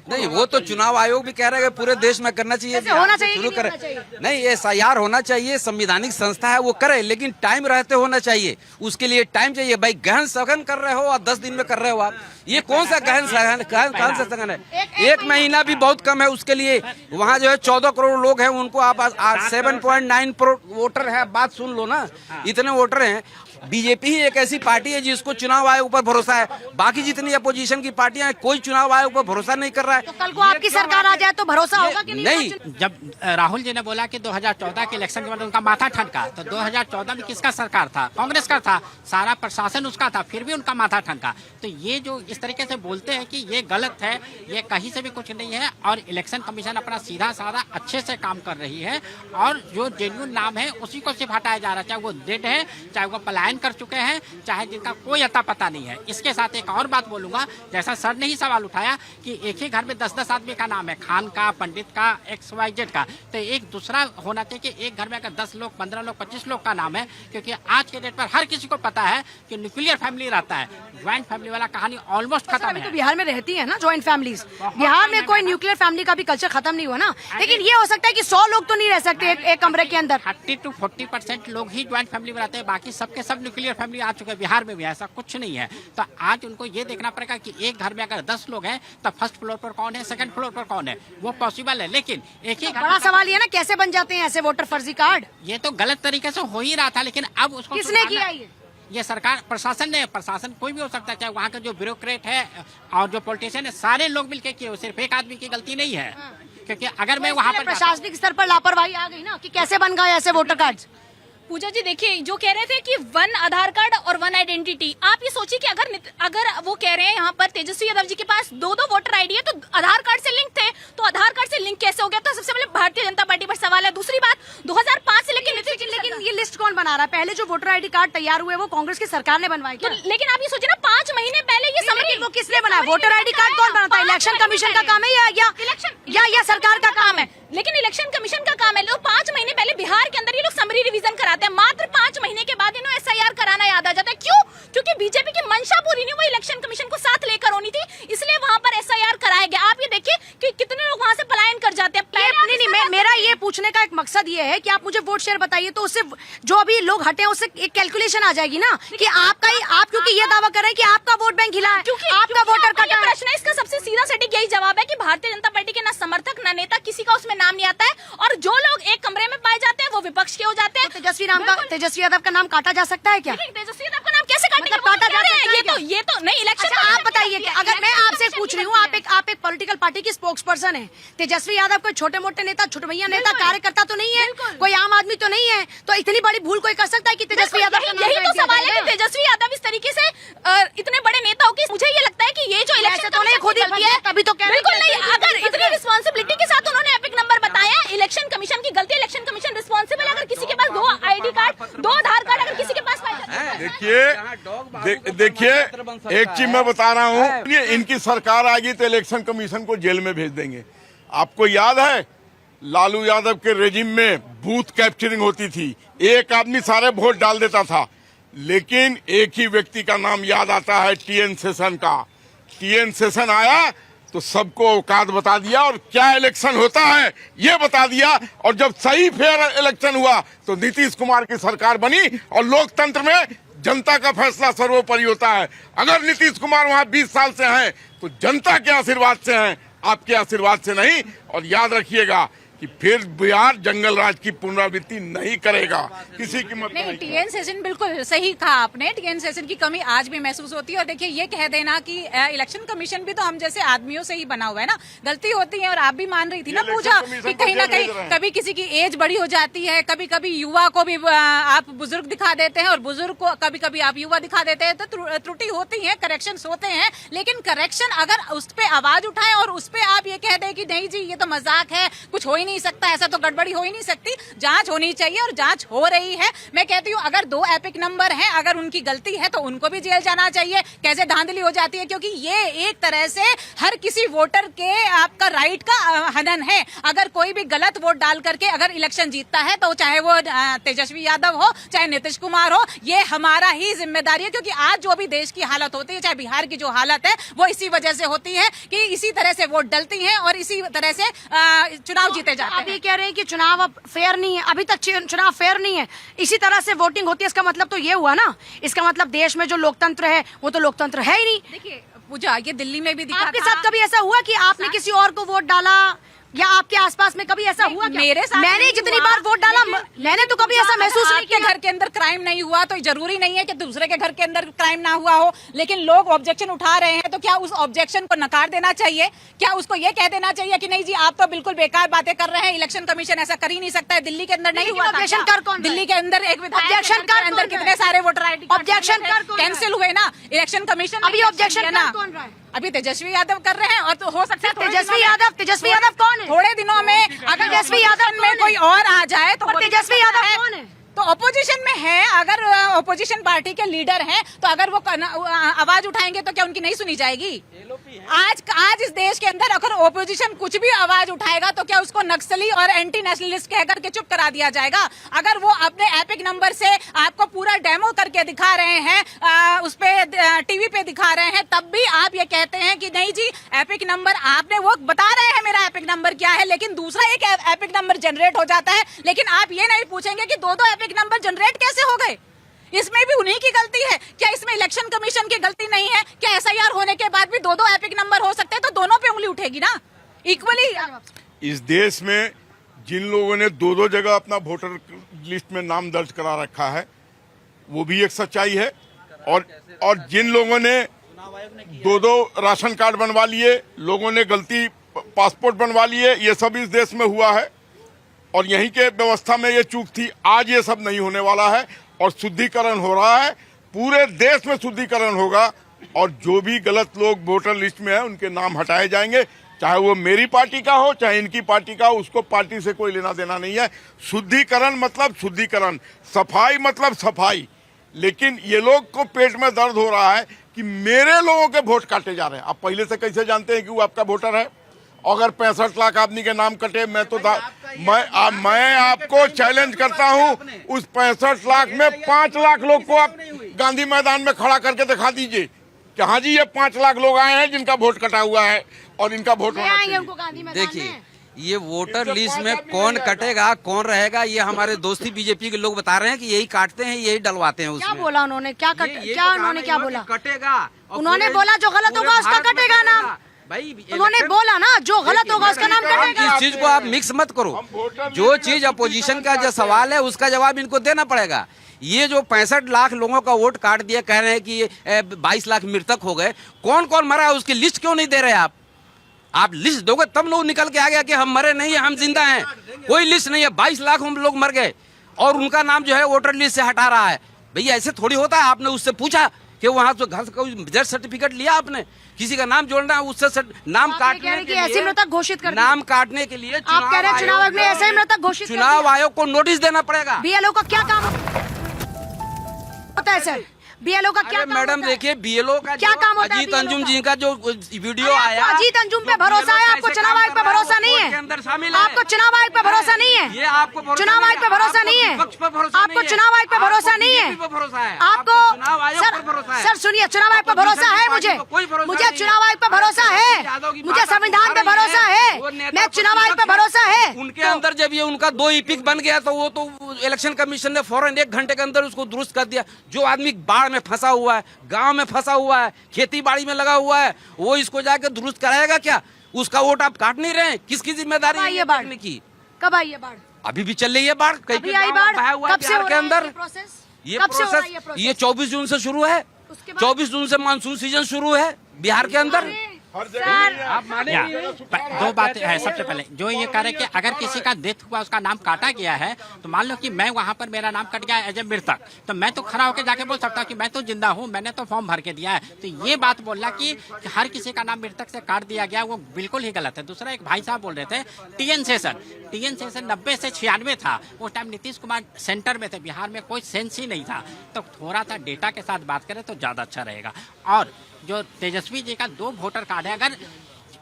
नहीं, वो तो चुनाव आयोग भी कह रहा है कि पूरे देश में करना चाहिए, कैसे होना चाहिए शुरू कि करे। नहीं होना चाहिए? नहीं, SIR होना चाहिए, संवैधानिक संस्था है, वो करे, लेकिन टाइम रहते होना चाहिए। उसके लिए टाइम चाहिए। भाई गहन सघन कर रहे हो और 10 दिन में कर रहे हो आप, ये कौन सा गहन सघन है? 1 महीना भी बहुत कम है उसके लिए। वहाँ जो है 14 करोड़ लोग हैं, उनको आप 7.9 करोड़ वोटर है। बात सुन लो ना, इतने वोटर हैं। बीजेपी ही एक ऐसी पार्टी है जिसको चुनाव आयोग पर भरोसा है। बाकी जितनी अपोजिशन की पार्टियां हैं, कोई चुनाव आयोग पर भरोसा नहीं कर रहा है। तो कल को आपकी सरकार आ जाए तो भरोसा होगा कि नहीं? जब राहुल जी ने बोला कि 2014 के इलेक्शन के बाद उनका माथा ठनका, तो 2014 में किसका सरकार था? कांग्रेस का था, सारा प्रशासन उसका था, फिर भी उनका माथा ठनका। तो ये जो इस तरीके से बोलते हैं कि ये गलत है, ये कहीं से भी कुछ नहीं है। और इलेक्शन कमीशन अपना सीधा साधा अच्छे से काम कर रही है, और जो जेन्युइन नाम है उसी को सिर्फ हटाया जा रहा है, चाहे वो डेड है, चाहे वो पलायन कर चुके हैं, चाहे जिनका कोई अता पता नहीं है। इसके साथ एक और बात बोलूंगा, जैसा सर ने ही सवाल उठाया कि एक ही घर में 10-10 आदमी का नाम है, खान का, पंडित का, XYZ का, तो एक दूसरा होना चाहिए कि एक घर में अगर 10 लोग, 15 लोग, 25 लोग का नाम है, क्योंकि आज के डेट पर हर किसी को पता है कि न्यूक्लियर फैमिली रहता है, ज्वाइंट फैमिली वाला कहानी ऑलमोस्ट खत्म है। तो बिहार में रहती है ना ज्वाइंट फैमिलीज, बिहार में कोई न्यूक्लियर फैमिली का भी कल्चर खत्म नहीं हुआ ना। लेकिन ये हो सकता है कि 100 लोग तो नहीं रह सकते एक कमरे के अंदर। 30 to 40% लोग ही ज्वाइंट फैमिली में रहते हैं, बाकी सबके सब न्यूक्लियर फैमिली आ चुके हैं। बिहार में भी ऐसा कुछ नहीं है। तो आज उनको ये देखना पड़ेगा कि एक घर में अगर 10 लोग हैं तो फर्स्ट फ्लोर पर कौन है, सेकंड फ्लोर पर कौन है, वो पॉसिबल है। लेकिन एक ही बड़ा सवाल ये ना, कैसे बन जाते हैं ऐसे वोटर फर्जी कार्ड? ये तो गलत तरीके से हो ही रहा था, लेकिन अब उसको किसने किया ये सरकार, प्रशासन ने। प्रशासन कोई भी हो सकता है, चाहे वहाँ का जो ब्यूरोक्रेट है और जो पॉलिटिशियन है, सारे लोग मिलकर किए, सिर्फ एक आदमी की गलती नहीं है। क्योंकि अगर मैं वहाँ पर प्रशासनिक स्तर पर लापरवाही आ गई ना कि कैसे बन गए ऐसे वोटर कार्ड। पूजा जी देखिए, जो कह रहे थे कि 1 आधार कार्ड और 1 आइडेंटिटी, आप ये सोचिए कि अगर वो कह रहे हैं यहाँ पर तेजस्वी यादव जी के पास 2 वोटर आईडी है, तो आधार कार्ड से लिंक थे, तो आधार कार्ड से लिंक कैसे हो गया? तो सबसे पहले भारतीय जनता पार्टी पर सवाल है। दूसरी बात, 2005 से लेकिन ये लिस्ट कौन बना रहा है? पहले जो वोटर आईडी कार्ड तैयार हुए वो कांग्रेस की सरकार ने बनवाए क्या? लेकिन आप ये सोचिए ना, 5 महीने पहले ये समरी, वो किसने बनाया? वोटर आईडी कार्ड कौन बनाता है? इलेक्शन कमीशन का काम है या सरकार का काम है? लेकिन इलेक्शन कमीशन का काम है। लोग 5 महीने पहले बिहार के अंदर ये लोग समरी रिवीजन कराते हैं, मात्र 5 महीने के बाद इन्हें SIR कराना याद आ जाता है। क्यों? क्योंकि बीजेपी की मंशा पूरी नहीं हुई, इलेक्शन कमीशन को साथ लेकर होनी थी, इसलिए वहां पर SIR कराया गया। आप ये देखिए कि कितने लोग वहां से पलायन कर जाते हैं। मेरा ये पूछने का एक मकसद ये है कि आप मुझे वोट शेयर बताइए, तो उससे जो अभी लोग हटे हैं उससे एक कैलकुलेशन आ जाएगी ना कि आप क्योंकि ये दावा कर रहे हैं कि आपका वोट बैंक हिला है, आपका वोटर कटा है। प्रश्न है, इसका सबसे सीधा सटीक यही जवाब है कि भारतीय जनता पार्टी के ना समर्थक ना नेता, किसी का उसमें नाम नहीं आता है, और जो लोग एक कमरे में पाए जाते हैं वो विपक्ष के हो जाते हैं। तेजस्वी यादव का नाम काटा जा सकता है क्या? तेजस्वी यादव का नाम कैसे काटेंगे? काटा जा सकता है? ये तो नहीं इलेक्शन। आप बताइए कि अगर मैं आपसे पूछ रही हूँ, आप एक पॉलिटिकल पार्टी की स्पोक्स पर्सन है, तेजस्वी यादव कोई छोटे मोटे नेता, छुटभैया नेता, कार्यकर्ता तो नहीं है, कोई आम आदमी तो नहीं है, तो इतनी बड़ी भूल कोई कर सकता है कि तेजस्वी यादव का नाम? यही तो सवाल है कि तेजस्वी यादव इस तरीके से इतने बड़े नेता हो, मुझे ये लगता है कि ये जो इलेक्शन तो नहीं खुद ही गलती है, तभी तो बिल्कुल नहीं। अगर इतनी रिस्पॉन्सिबिलिटी के साथ उन्होंने एपिक नंबर बताया, इलेक्शन कमीशन की गलती, इलेक्शन कमीशन रिस्पॉन्सिबल है। अगर किसी के पास 2 आईडी कार्ड, 2 आधार कार्ड अगर किसी के पास देखिए एक चीज मैं बता रहा हूँ, इनकी सरकार आएगी तो इलेक्शन कमीशन को जेल में भेज देंगे। आपको याद है लालू यादव के रेजिम में बूथ कैप्चरिंग होती थी, एक आदमी सारे वोट डाल देता था, लेकिन एक ही व्यक्ति का नाम याद आता है, TN सेशन का। TN सेशन आया तो सबको औकात बता दिया और क्या इलेक्शन होता है ये बता दिया, और जब सही फेयर इलेक्शन हुआ तो नीतीश कुमार की सरकार बनी, और लोकतंत्र में जनता का फैसला सर्वोपरि होता है। अगर नीतीश कुमार वहां 20 साल से हैं तो जनता के आशीर्वाद से हैं, आपके आशीर्वाद से नहीं। और याद रखिएगा कि फिर बिहार जंगल राज की पुनरावृत्ति नहीं करेगा, किसी की मत नहीं, टीएन सेशन बिल्कुल सही कहा आपने। टीएन सेशन की कमी आज भी महसूस होती है। और देखिए, ये कह देना कि इलेक्शन कमीशन भी तो हम जैसे आदमियों से ही बना हुआ है ना, गलती होती है। और आप भी मान रही थी ना पूजा कि कहीं ना कहीं कभी किसी की एज बड़ी हो जाती है, कभी कभी युवा को भी आप बुजुर्ग दिखा देते हैं और बुजुर्ग को कभी कभी आप युवा दिखा देते हैं, तो त्रुटि होती है, करेक्शन होते हैं। लेकिन करेक्शन अगर उस पर आवाज उठाए और उस पर आप ये कह दें कि नहीं जी ये तो मजाक है, कुछ हो ही नहीं सकता, ऐसा तो गड़बड़ी हो ही नहीं सकती, जांच होनी चाहिए और जांच हो रही है। मैं कहती हूँ अगर 2 एपिक नंबर हैं, अगर उनकी गलती है तो उनको भी जेल जाना चाहिए। कैसे धांधली हो जाती है, क्योंकि ये एक तरह से हर किसी वोटर के आपका राइट का हनन है। अगर कोई भी गलत वोट डाल करके अगर इलेक्शन जीतता है, तो चाहे वो तेजस्वी यादव हो चाहे नीतीश कुमार हो, ये हमारा ही जिम्मेदारी है। क्योंकि आज जो भी देश की हालत होती है, चाहे बिहार की जो हालत है, वो इसी वजह से होती है कि इसी तरह से वोट डलती है और इसी तरह से चुनाव जीते जाते हैं। आप ये कह रहे हैं कि चुनाव अब फेयर नहीं है, अभी तक चुनाव फेयर नहीं है, इसी तरह से वोटिंग होती है। इसका मतलब तो ये हुआ ना, इसका मतलब देश में जो लोकतंत्र है वो तो लोकतंत्र है ही नहीं। देखिए पूजा, ये दिल्ली में भी दिखा आपके साथ कभी ऐसा हुआ कि आपने किसी और को वोट डाला, या आपके आसपास में कभी ऐसा हुआ क्या? मेरे साथ मैंने जितनी बार वोट डाला, मैंने तो कभी ऐसा महसूस नहीं किया। घर के अंदर क्राइम नहीं हुआ तो जरूरी नहीं है कि दूसरे के घर के अंदर क्राइम ना हुआ हो। लेकिन लोग ऑब्जेक्शन उठा रहे हैं, तो क्या उस ऑब्जेक्शन को नकार देना चाहिए? क्या उसको ये कह देना चाहिए कि नहीं जी आप तो बिल्कुल बेकार बातें कर रहे हैं, इलेक्शन कमीशन ऐसा कर ही नहीं सकता है? दिल्ली के अंदर नहीं हुआ। ऑब्जेक्शन कर कौन? दिल्ली के अंदर एक ऑब्जेक्शन कर अंदर कितने सारे वोटर आईडी ऑब्जेक्शन कर कैंसिल हुए ना, इलेक्शन कमीशन अभी ऑब्जेक्शन कर कौन रहा है? अभी तेजस्वी यादव कर रहे हैं। और तो हो सकता है तेजस्वी यादव कौन है? थोड़े दिनों में अगर तेजस्वी यादव में कोई और आ जाए तो तेजस्वी यादव कौन है? तो ऑपोजिशन में है, अगर ऑपोजिशन पार्टी के लीडर हैं तो अगर वो आवाज उठाएंगे तो क्या उनकी नहीं सुनी जाएगी? आज इस देश के अंदर अगर ऑपोजिशन कुछ भी आवाज उठाएगा तो क्या उसको नक्सली और एंटी नेशनलिस्ट कह करके चुप करा दिया जाएगा? अगर वो अपने एपिक नंबर से आपको पूरा डेमो करके दिखा रहे हैं, उस पे टीवी पे दिखा रहे हैं, तब भी आप ये कहते हैं कि नहीं जी एपिक नंबर, आपने वो बता रहे हैं मेरा एपिक नंबर क्या है, लेकिन दूसरा एक एपिक नंबर जनरेट हो जाता है। लेकिन आप ये नहीं पूछेंगे कि 2 एपिक नंबर जनरेट कैसे हो गए, इसमें भी उन्हीं की गलती है क्या? इसमें इलेक्शन कमीशन की गलती नहीं है क्या? एसआईआर होने के बाद भी 2 एपिक नंबर हो सकते हैं, तो दोनों पे उंगली उठेगी ना इक्वली। इस देश में जिन लोगों ने 2 जगह अपना वोटर लिस्ट में नाम दर्ज करा रखा है, वो भी एक सच्चाई है। और जिन लोगों ने 2 राशन कार्ड बनवा लिए, लोगों ने गलती पासपोर्ट बनवा लिए, ये सब इस देश में हुआ है और यहीं के व्यवस्था में ये चूक थी। आज ये सब नहीं होने वाला है और शुद्धिकरण हो रहा है, पूरे देश में शुद्धिकरण होगा और जो भी गलत लोग वोटर लिस्ट में है उनके नाम हटाए जाएंगे, चाहे वो मेरी पार्टी का हो चाहे इनकी पार्टी का हो, उसको पार्टी से कोई लेना देना नहीं है। शुद्धिकरण मतलब शुद्धिकरण, सफाई मतलब सफाई। लेकिन ये लोग को पेट में दर्द हो रहा है कि मेरे लोगों के वोट काटे जा रहे हैं। आप पहले से कैसे जानते हैं कि वो आपका वोटर है? अगर 65 लाख आदमी के नाम कटे, मैं आपको चैलेंज करता हूं, उस 65 लाख में 5 लाख लोग को आप गांधी मैदान में खड़ा करके दिखा दीजिए कि हाँ जी ये 5 लाख लोग आए हैं जिनका वोट कटा हुआ है और इनका वोट होना चाहिए। देखिए, ये वोटर लिस्ट में कौन कटेगा कौन रहेगा, ये हमारे दोस्ती बीजेपी के लोग बता रहे हैं कि यही काटते हैं, यही डलवाते हैं। क्या बोला उन्होंने? क्या उन्होंने क्या बोला? कटेगा। उन्होंने बोला जो गलत होगा उसका कटेगा नाम। उन्होंने बोला ना जो गलत होगा उसका नाम कटेगा। इस चीज को आप मिक्स मत करो। जो चीज अपोजिशन का जो सवाल है उसका जवाब इनको देना पड़ेगा। ये जो 65 लाख लोगों का वोट काट दिया, कह रहे हैं कि 22 लाख मृतक हो गए, कौन कौन मरा है उसकी लिस्ट क्यों नहीं दे रहे आप लिस्ट दोगे तब लोग निकल के आ गया कि हम मरे नहीं है, हम जिंदा हैं। कोई लिस्ट नहीं है, 22 लाख हम लोग मर गए और उनका नाम जो है वोटर लिस्ट से हटा रहा है। भैया ऐसे थोड़ी होता है। आपने उससे पूछा कि वहाँ तो घर से कोई डेथ सर्टिफिकेट लिया, आपने किसी का नाम जोड़ना है उससे नाम काटने के लिए, ऐसे मृतक घोषित कर नाम काटने के लिए आप कह रहे हैं चुनाव आयोग ने ऐसे ही मृतक घोषित, चुनाव आयोग को नोटिस देना पड़ेगा। बीएलओ का क्या काम होता है सर? बीएलओ का क्या काम मैडम देखिए, बीएलओ का क्या काम होता है? अजीत अंजुम जी का जो वीडियो आया, अजीत अंजुम पे भरोसा है आपको? चुनाव आयोग पे भरोसा नहीं है? आपको चुनाव आयोग पे भरोसा नहीं है? ये आपको चुनाव आयोग पे भरोसा नहीं है? आपको चुनाव आयोग पे भरोसा नहीं है? आपको सर सुनिए, चुनाव आयोग पे भरोसा है मुझे चुनाव आयोग पे भरोसा है, मुझे संविधान पे भरोसा है, मैं चुनाव आयोग पे भरोसा है। उनके अंदर जब ये उनका 2 ईपिक बन गया तो वो तो इलेक्शन कमीशन ने फौरन 1 घंटे के अंदर उसको दुरुस्त कर दिया। जो आदमी बाढ़ में फंसा हुआ है, गांव में फंसा हुआ है, खेती बाड़ी में लगा हुआ है, वो इसको जाके दुरुस्त कराएगा क्या? उसका वोट आप काट नहीं रहे हैं, किसकी जिम्मेदारी है ये बाढ़ने की? कब आई है बाढ़? अभी भी चल रही है बाढ़, कई अभी आई बाढ़? कब से हो के रहा है अंदर ये प्रोसेस? ये कब से हो रहा है ये प्रोसेस प्रोसेस? ये 24 जून से शुरू है। उसके बाद 24 जून से मानसून सीजन शुरू है बिहार के अंदर। या, दो बातें है। सबसे पहले जो ये कह रहे कि अगर किसी का डेथ हुआ, उसका नाम काटा गया है, तो मान लो कि मैं वहाँ पर मेरा नाम कट गया एज ए मृतक, तो मैं तो खड़ा होकर जाके बोल सकता हूँ कि मैं तो जिंदा हूँ, मैंने तो फॉर्म भर के दिया है। तो ये बात बोलना कि हर किसी का नाम मृतक से काट दिया गया, वो बिल्कुल ही गलत है। दूसरा, एक भाई साहब बोल रहे थे टीएन सेशन 90 से 96 था, उस टाइम नीतीश कुमार सेंटर में थे, बिहार में कोई सेंस ही नहीं था। तो थोड़ा सा डेटा के साथ बात करें तो ज्यादा अच्छा रहेगा। और जो तेजस्वी जी का 2 वोटर कार्ड है, अगर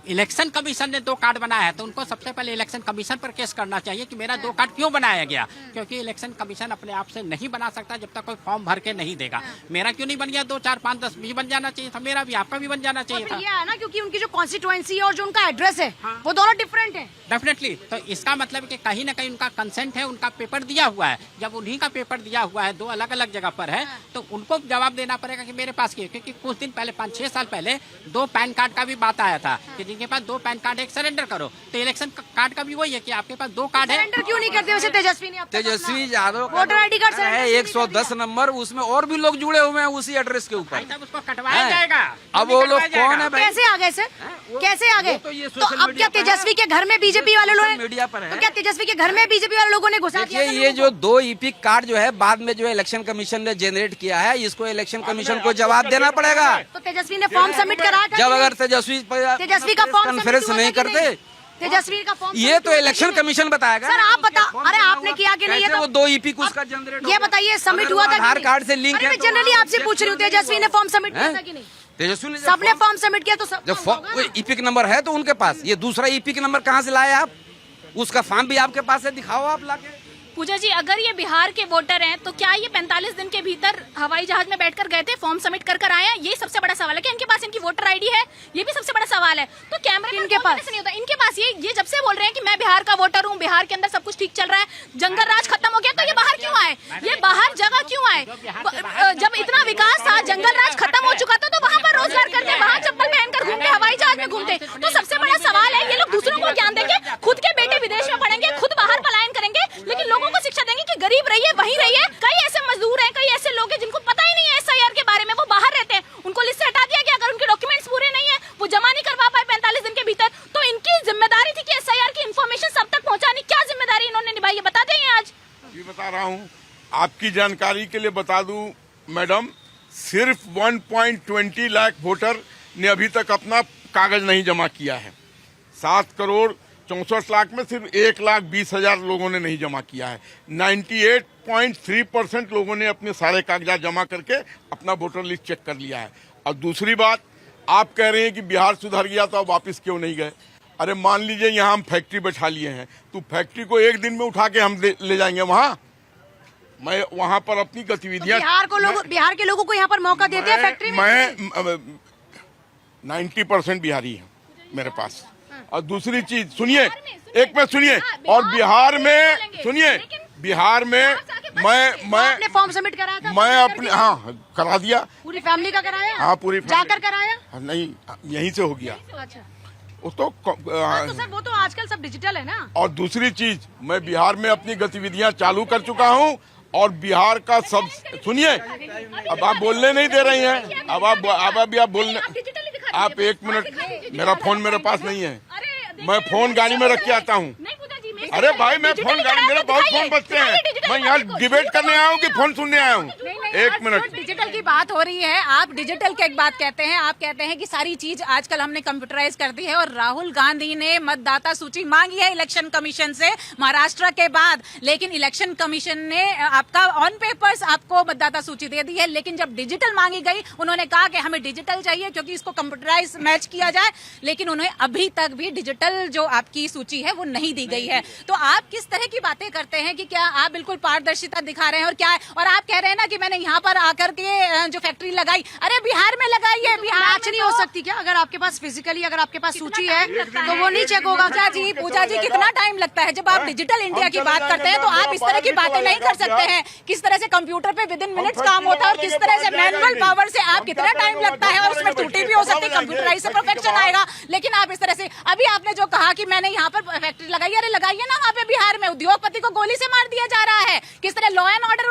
इलेक्शन कमीशन ने 2 कार्ड बनाया है तो उनको सबसे पहले इलेक्शन कमीशन पर केस करना चाहिए कि मेरा 2 कार्ड क्यों बनाया गया, क्योंकि इलेक्शन कमीशन अपने आप से नहीं बना सकता जब तक कोई फॉर्म भर के नहीं देगा। मेरा क्यों नहीं बन गया? 2, 4, 5, 10 भी बन जाना चाहिए था, मेरा भी, आपका भी बन जाना चाहिए था। ये है ना, क्योंकि उनकी जो कॉन्स्टिट्यूएंसी है और जो उनका एड्रेस है वो दोनों डिफरेंट है। डेफिनेटली। तो इसका मतलब है कि कहीं ना कहीं उनका कंसेंट है, उनका पेपर दिया हुआ है। जब उन्हीं का पेपर दिया हुआ है, 2 अलग अलग जगह पर है, तो उनको जवाब देना पड़ेगा कि मेरे पास क्यों। क्योंकि कुछ दिन पहले, 5-6 साल पहले 2 पैन कार्ड का भी बात आया था कि जिनके पास 2 पैन कार्ड एक सरेंडर करो। तो इलेक्शन कार्ड का भी वही है कि आपके पास 2 कार्ड है। सरेंडर क्यों नहीं करते वैसे तेजस्वी ने? Tejashwi Yadav voter ID card है 110 नंबर, उसमें और भी लोग जुड़े हुए हैं उसी एड्रेस के ऊपर। उसको कटवाया जाएगा। अब वो लोग कौन है भाई? कैसे आ गए सर? कैसे आ गए? तो अब क्या तेजस्वी के घर में बीजेपी वाले लोग, मीडिया पर है, तो क्या तेजस्वी के घर में बीजेपी वाले लोगों ने घुसा दिया? देखिए, ये जो 2 ईपिक कार्ड जो है बाद में जो इलेक्शन कमीशन ने जनरेट किया है, इसको इलेक्शन कमीशन को जवाब देना पड़ेगा। तो तेजस्वी ने फॉर्म सबमिट कराया था? जब अगर तेजस्वी का फॉर्म कॉन्फ्रेंस नहीं करते, तेजस्वी का फॉर्म, ये तो इलेक्शन कमीशन बताएगा। सर आप बता, अरे आपने किया कि नहीं? ये तो वो 2 ईपिक उसका जनरेट, ये बताइए सबमिट हुआ था? आधार कार्ड से लिंक है। मैं जनरली आपसे पूछ रही हूँ, तेजस्वी ने फॉर्म सबमिट किया था कि नहीं? तेजस्वी ने सबने फॉर्म सबमिट किया तो सब जब ईपिक नंबर है तो उनके पास, ये दूसरा ईपिक नंबर कहाँ से लाए आप? उसका फॉर्म भी आपके पास है, दिखाओ आप लाके। पूजा जी, अगर ये बिहार के वोटर हैं तो क्या ये 45 दिन के भीतर हवाई जहाज में बैठकर गए थे, फॉर्म सबमिट कर आए हैं? ये सबसे बड़ा सवाल है कि इनके पास इनकी वोटर आईडी है, ये भी सबसे बड़ा सवाल है। तो कैमरे इनके पास नहीं होता, इनके पास ये जब से बोल रहे हैं कि मैं बिहार का वोटर हूँ, बिहार के अंदर सब कुछ ठीक चल रहा है, जंगल राज खत्म हो गया, तो ये बाहर क्यों आए? ये बाहर जगह क्यों आए? जब इतना विकास था, जंगल राज खत्म हो चुका था, तो वहाँ पर रोजगार करते, वहाँ चप्पल पहनकर घूमते, हवाई जहाज में घूमते। तो सबसे बड़ा सवाल है, ये लोग दूसरों को ज्ञान देंगे, खुद के बेटे विदेश में पढ़ेंगे, खुद बाहर पलायन करेंगे, लेकिन लोगों को शिक्षा देंगे कि गरीब रहिए, वहीं रहिए। कई ऐसे मजदूर हैं, कई ऐसे लोग हैं जिनको पता ही नहीं है एसआईआर के बारे में, वो बाहर रहते हैं, उनको लिस्ट से हटा दिया गया। अगर उनके डॉक्यूमेंट्स पूरे नहीं है, वो जमा नहीं करवा पाए 45 दिन के भीतर, तो इनकी जिम्मेदारी थी कि एसआईआर की इन्फॉर्मेशन सब तक पहुंचानी। क्या जिम्मेदारी इन्होंने निभाई है, बता दें आज? जी बता रहा हूँ, आपकी जानकारी के लिए बता दूं मैडम, सिर्फ 1.20 लाख वोटर ने अभी तक अपना कागज नहीं जमा किया है। 7 करोड़ 64 लाख में सिर्फ 1,20,000 लोगों ने नहीं जमा किया है। 98.3% लोगों ने अपने सारे कागजात जमा करके अपना वोटर लिस्ट चेक कर लिया है। और दूसरी बात, आप कह रहे हैं कि बिहार सुधर गया तो आप वापस क्यों नहीं गए? अरे मान लीजिए यहाँ हम फैक्ट्री बैठा लिए हैं, तो फैक्ट्री को एक दिन में उठा के हम ले जाएंगे वहाँ? मैं वहाँ पर अपनी गतिविधियाँ, बिहार के लोगों को यहाँ पर मौका देते हैं फैक्ट्री में? मैं 90% बिहारी है मेरे पास। और दूसरी चीज सुनिए, एक मिनट सुनिए, और बिहार में सुनिए, बिहार में मैं आपने फॉर्म सबमिट कराया था? मैं अपने, हाँ करा दिया। पूरी फैमिली का कराया? हाँ पूरी जाकर कराया? नहीं, यहीं से हो गया। अच्छा, वो तो सर वो तो आजकल सब डिजिटल है ना। और दूसरी चीज, मैं बिहार में अपनी गतिविधियां चालू कर चुका हूँ, और बिहार का सब, सुनिए, अब आप बोलने नहीं दे रही हैं, अब आप बोलने, आप 1 मिनट, मेरा फोन मेरे पास नहीं है, मैं फोन गाड़ी में रख के आता हूँ। अरे भाई, मैं फोन गाड़ी, मेरे बहुत फोन बजते हैं, मैं यहाँ डिबेट करने आया हूँ कि फोन सुनने आया हूँ? 1 मिनट, डिजिटल की बात हो रही है, आप डिजिटल की एक बात कहते हैं, आप कहते हैं कि सारी चीज आजकल हमने कंप्यूटराइज कर दी है, और राहुल गांधी ने मतदाता सूची मांगी है इलेक्शन कमीशन से महाराष्ट्र के बाद, लेकिन इलेक्शन कमीशन ने आपका ऑन पेपर्स आपको मतदाता सूची दे दी है, लेकिन जब डिजिटल मांगी गई उन्होंने कहा कि हमें डिजिटल चाहिए क्योंकि इसको कंप्यूटराइज मैच किया जाए, लेकिन उन्हें अभी तक भी डिजिटल जो आपकी सूची है वो नहीं दी गई है। तो आप किस तरह की बातें करते हैं कि क्या आप बिल्कुल पारदर्शिता दिखा रहे हैं और क्या है। और आप कह रहे हैं ना कि मैंने यहाँ पर आकर के जो फैक्ट्री लगाई, अरे बिहार में लगाई है, बिहार मैच नहीं हो सकती क्या? अगर आपके पास फिजिकली अगर आपके पास सूची है तो वो नहीं चेक होगा? पूजा जी कितना टाइम लगता है? जब आप डिजिटल इंडिया की बात करते हैं तो आप इस तरह की बातें नहीं कर सकते हैं। किस तरह से कंप्यूटर पे विद इन मिनट्स काम होता है और किस तरह से मैनुअल पावर से आप कितना टाइम लगता है और उसमें त्रुटि भी हो सकती है, कंप्यूटराइज से परफेक्शन आएगा। लेकिन आप इस तरह से अभी आपने जो कहा कि मैंने यहाँ पर फैक्ट्री लगाई, अरे लगाइए ना वहाँ पे बिहार में, उद्योगपति को गोली से मार दिया जा रहा है। किस तरह लॉ एंड ऑर्डर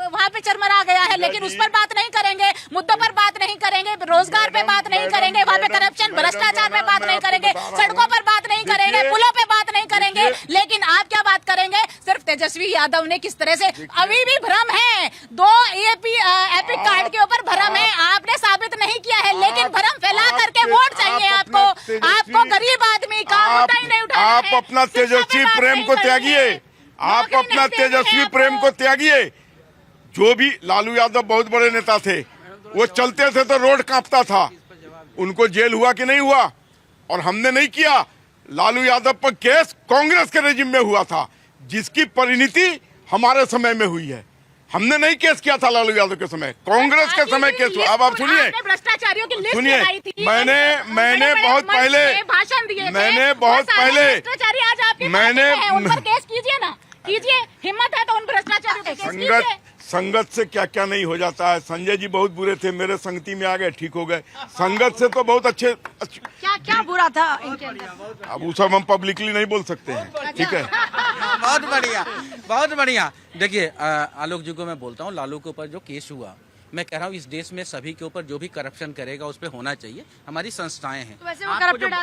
वहाँ पे चरमरा गया है, लेकिन उस पर बात नहीं करेंगे, मुद्दों पर बात नहीं करेंगे, रोजगार पे बात नहीं करेंगे, वहाँ पे करप्शन भ्रष्टाचार पे बात नहीं करेंगे, सड़कों पर बात नहीं करेंगे, पुलों पे बात नहीं करेंगे। लेकिन आप क्या बात करेंगे? सिर्फ तेजस्वी यादव ने किस तरह से, अभी भी भ्रम है, 2 एपिक कार्ड के ऊपर भ्रम है, आपने साबित नहीं किया है, लेकिन भ्रम फैला करके वोट चाहिए आपको। आपको गरीब आदमी का मुद्दा ही नहीं उठाना है। आप अपना तेजस्वी प्रेम को त्यागिए, आप अपना तेजस्वी प्रेम को त्यागिए। जो भी लालू यादव बहुत बड़े नेता थे, वो चलते थे तो रोड कांपता था। उनको जेल हुआ कि नहीं हुआ? और हमने नहीं किया। लालू यादव पर केस कांग्रेस के रेजिम में हुआ था, जिसकी परिणति हमारे समय में हुई है। हमने नहीं केस किया था लालू यादव के समय, कांग्रेस के समय केस हुआ। अब आप सुनिए, भ्रष्टाचारियों की लिस्ट सुनिए, लगाई थी। मैंने बहुत पहले भाषण दिए थे। मैंने बहुत पहले भ्रष्टाचारी आज आपके उन पर केस कीजिए ना, कीजिए, हिम्मत है तो उन भ्रष्टाचारियों पे केस कीजिए। संगत से क्या क्या नहीं हो जाता है। संजय जी बहुत बुरे थे, मेरे संगति में आ गए, ठीक हो गए। संगत से तो बहुत अच्छे क्या क्या बुरा था इनके अंदर? अब वो सब हम पब्लिकली नहीं बोल सकते हैं, ठीक है। बहुत बढ़िया, बहुत बढ़िया। देखिए आलोक जी को मैं बोलता हूँ, लालू के ऊपर जो केस हुआ, मैं कह रहा हूँ इस देश में सभी के ऊपर जो भी करप्शन करेगा उस पर होना चाहिए। हमारी संस्थाएं हैं। तो वैसे वो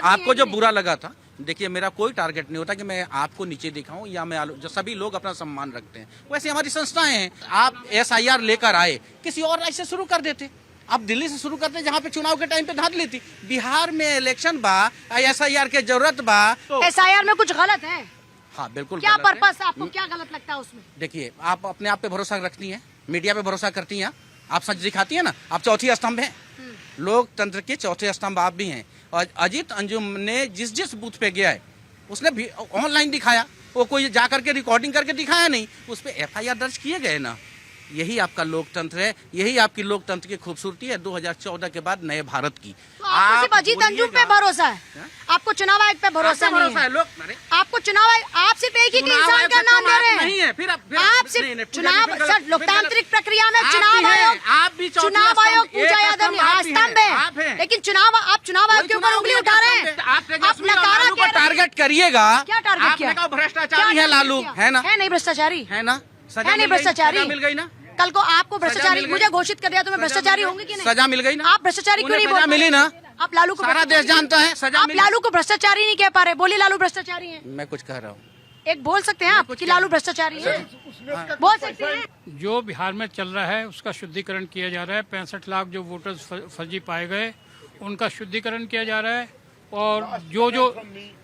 आपको जो बुरा लगा था, देखिए मेरा कोई टारगेट नहीं होता कि मैं आपको नीचे दिखाऊं या मैं जो सभी लोग अपना सम्मान रखते हैं, वैसे हमारी संस्थाएं हैं। आप SIR लेकर आए, किसी और राज्य से शुरू कर देते, आप दिल्ली से शुरू करते जहाँ पे चुनाव के टाइम पे धांधली थी। बिहार में इलेक्शन बा, SIR के जरूरत बा। SIR में कुछ गलत है? हाँ बिल्कुल। क्या पर्पस, आपको क्या गलत लगता है उसमें? देखिए आप अपने आप पे भरोसा रखती हैं, मीडिया पे भरोसा करती हैं, आप सच दिखाती है ना, आप चौथी स्तंभ हैं, लोकतंत्र के चौथे स्तंभ आप भी हैं। और अजीत अंजुम ने जिस जिस बूथ पे गया है उसने भी ऑनलाइन दिखाया, वो कोई जा करके रिकॉर्डिंग करके दिखाया नहीं, उस पर FIR दर्ज किए गए ना। यही आपका लोकतंत्र है, यही आपकी लोकतंत्र की खूबसूरती है 2014 के बाद नए भारत की। तो आपको सिर्फ अजीत अंजुम पे भरोसा है, आपको चुनाव आयोग पे भरोसा नहीं है? आपको चुनाव आयोग, आप सिर्फ एक ही इंसान का नाम ले रहे हैं। आप सिर्फ चुनाव, सर लोकतांत्रिक प्रक्रिया में चुनाव आयोग पूजा यादव स्तंभ है, लेकिन आप चुनाव आयोग के ऊपर उंगली उठा रहे हैं। आप लालू को टारगेट करिएगा। क्या टारगेट किया? भ्रष्टाचारी है लालू, है ना? है नहीं भ्रष्टाचारी, है ना? है नहीं भ्रष्टाचारी? मिल गई ना? कल को आपको भ्रष्टाचारी मुझे घोषित कर दिया तो मैं भ्रष्टाचारी होंगी कि नहीं? सजा मिल गई ना? आप भ्रष्टाचारी क्यों नहीं बोल? मिली ना? आप लालू को सारा देश जानता है, सजा आप लालू को भ्रष्टाचारी नहीं कह पा रहे, बोलिए लालू भ्रष्टाचारी है। मैं कुछ कह रहा हूँ, एक बोल सकते हैं आप कि लालू भ्रष्टाचारी है? बोल सकते हैं। जो बिहार में चल रहा है उसका शुद्धिकरण किया जा रहा है। 65 लाख जो वोटर्स फर्जी पाए गए उनका शुद्धिकरण किया जा रहा है। और जो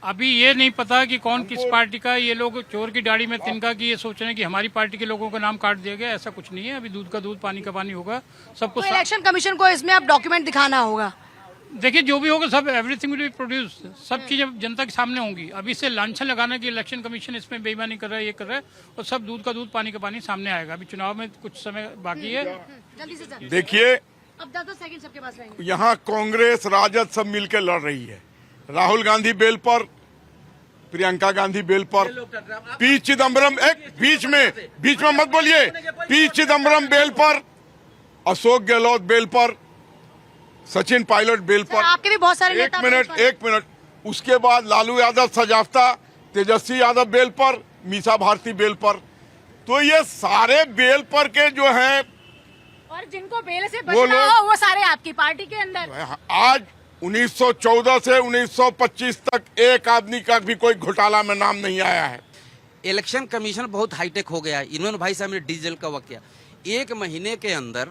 अभी ये नहीं पता कि कौन किस पार्टी का, ये लोग चोर की दाढ़ी में तिनका कि ये सोच रहे हैं कि हमारी पार्टी के लोगों का नाम काट दिया गया, ऐसा कुछ नहीं है। अभी दूध का दूध पानी का पानी होगा सब कुछ। तो इलेक्शन कमीशन को इसमें अब डॉक्यूमेंट दिखाना होगा। देखिए जो भी होगा सब एवरीथिंग विल बी प्रोड्यूस, सब चीजें जनता के सामने होंगी। अभी से लांछन लगाना कि इलेक्शन कमीशन इसमें बेईमानी कर रहा है, ये कर रहा है, और सब दूध का दूध पानी का पानी सामने आएगा। अभी चुनाव में कुछ समय बाकी है। जल्दी से देखिए अब 10 सेकंड सबके पास रहेंगे। यहाँ कांग्रेस राजद सब मिलकर लड़ रही है। राहुल गांधी बेल पर, प्रियंका गांधी बेल पर, पी चिदम्बरम, एक बीच में मत बोलिए, पी चिदम्बरम बेल पर, अशोक गहलोत बेल पर, सचिन पायलट बेल पर। आपके भी बहुत सारे नेता। एक मिनट, उसके बाद लालू यादव सजाफ्ता, तेजस्वी यादव बेल पर, मीसा भारती बेल पर। तो ये सारे बेल पर के जो हैं, और जिनको बेल से बचना हो वो सारे आपकी पार्टी के अंदर। आज 1914 से 1925 तक एक आदमी का भी कोई घोटाला में नाम नहीं आया है। इलेक्शन कमीशन बहुत हाईटेक हो गया है। इन्होंने भाई साहब ने डीजल का वक्त किया, 1 महीने के अंदर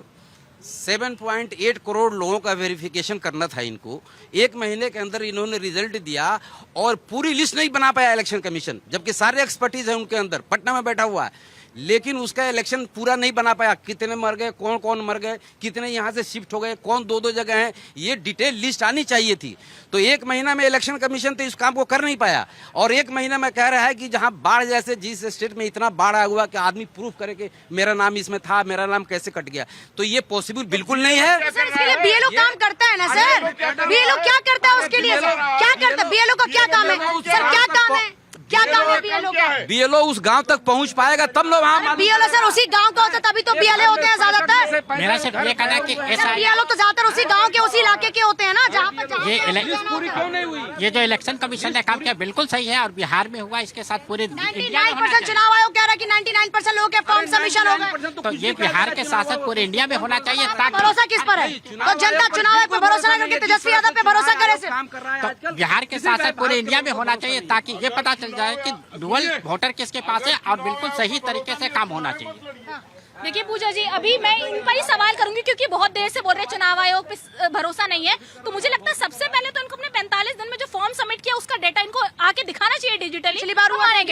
7.8 करोड़ लोगों का वेरिफिकेशन करना था इनको। 1 महीने के अंदर इन्होंने रिजल्ट दिया और पूरी लिस्ट नहीं बना पाया इलेक्शन कमीशन, जबकि सारे एक्सपर्टीज है उनके अंदर, पटना में बैठा हुआ है। लेकिन उसका इलेक्शन पूरा नहीं बना पाया। कितने मर गए, कौन कौन मर गए, कितने यहाँ से शिफ्ट हो गए, कौन दो जगह हैं, ये डिटेल लिस्ट आनी चाहिए थी। तो 1 महीना में इलेक्शन कमीशन तो इस काम को कर नहीं पाया, और 1 महीना में कह रहा है कि जहां बाढ़ जैसे जिस स्टेट में इतना बाढ़ आया हुआ कि आदमी प्रूफ करे कि मेरा नाम इसमें था, मेरा नाम कैसे कट गया, तो ये पॉसिबल बिल्कुल नहीं है। सर इसके लिए बीएलओ काम करता है ना सर, बीएलओ क्या करता है उसके लिए सर, क्या करता है बीएलओ का, क्या काम है सर, क्या काम है, क्या काम है बीएलओ का? बीएलओ उस गांव तक पहुंच पाएगा तब लोग वहाँ। बीएलओ सर उसी गांव का होता है, तभी तो बीएलओ होते हैं ज्यादातर। मेरा सिर्फ ये कहना है कि ऐसा बीएलओ तो ज्यादातर उसी गांव के, उसी इलाके के होते हैं ना, जहाँ पर ये जो इलेक्शन कमीशन ने काम किया बिल्कुल सही है, और बिहार में हुआ इसके साथ पूरे इंडिया में होना 99% चुनाव आयोग कह रहा है कि 99% लोगों के फॉर्म सबमिशन हो गए। तो ये बिहार के साथ साथ पूरे इंडिया में होना चाहिए, ताकि भरोसा किस पर है? तो जनता चुनाव आयोग पर भरोसा नहीं करके तेजस्वी यादव पे भरोसा करे सिर्फ। तो बिहार के साथ साथ पूरे इंडिया में होना चाहिए, ताकि ये पता चल जाए कि डुअल वोटर किसके पास है, और बिल्कुल सही तरीके से काम होना चाहिए। देखिए पूजा जी, अभी मैं इन पर ही सवाल करूंगी क्योंकि बहुत देर से बोल रहे हैं चुनाव आयोग पे भरोसा नहीं है। तो मुझे लगता है सबसे पहले तो इनको अपने 45 दिन में जो फॉर्म सबमिट किया उसका डेटा इनको आके दिखाना चाहिए डिजिटली। पिछली बार हुआ था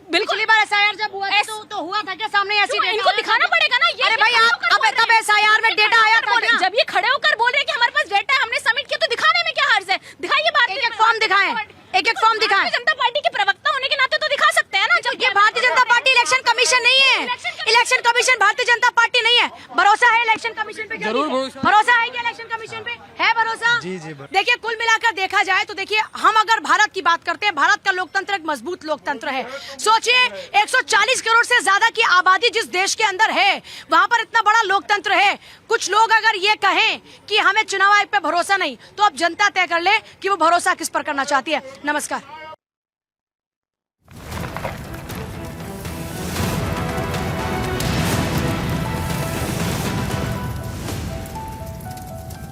बिल्कुल, पिछली बार एसआईआर जब हुआ तो हुआ था क्या सामने ऐसी डेटा? इनको दिखाना पड़ेगा ना। ये अरे भाई आप तब एसआईआर में डेटा आया था क्या? जब ये खड़े होकर बोल रहे हैं कि हमारे पास डेटा है, हमने सबमिट किया, तो दिखाने में क्या हर्ज है? दिखाइए भारतीय एक फॉर्म दिखाएं, एक फॉर्म दिखाएं। भारतीय जनता पार्टी के प्रवक्ता होने के नाते तो दिखा सकते हैं ना। जब ये Bharatiya Janata party election commission नहीं है, election commission Bharatiya Janata party नहीं है। भरोसा है इलेक्शन कमीशन पे? जरूर भरोसा है क्या इलेक्शन कमीशन पे? है भरोसा? जी देखिए कुल मिलाकर देखा जाए तो देखिए, हम अगर भारत की बात करते हैं, भारत का लोकतंत्र एक मजबूत लोकतंत्र है। सोचिए 140 करोड़ से ज्यादा की आबादी जिस देश के अंदर है, वहां पर इतना बड़ा लोकतंत्र है। कुछ लोग अगर ये कहें कि हमें चुनाव आयोग पे भरोसा नहीं, तो अब जनता तय कर ले कि वो भरोसा किस पर करना चाहती है। नमस्कार।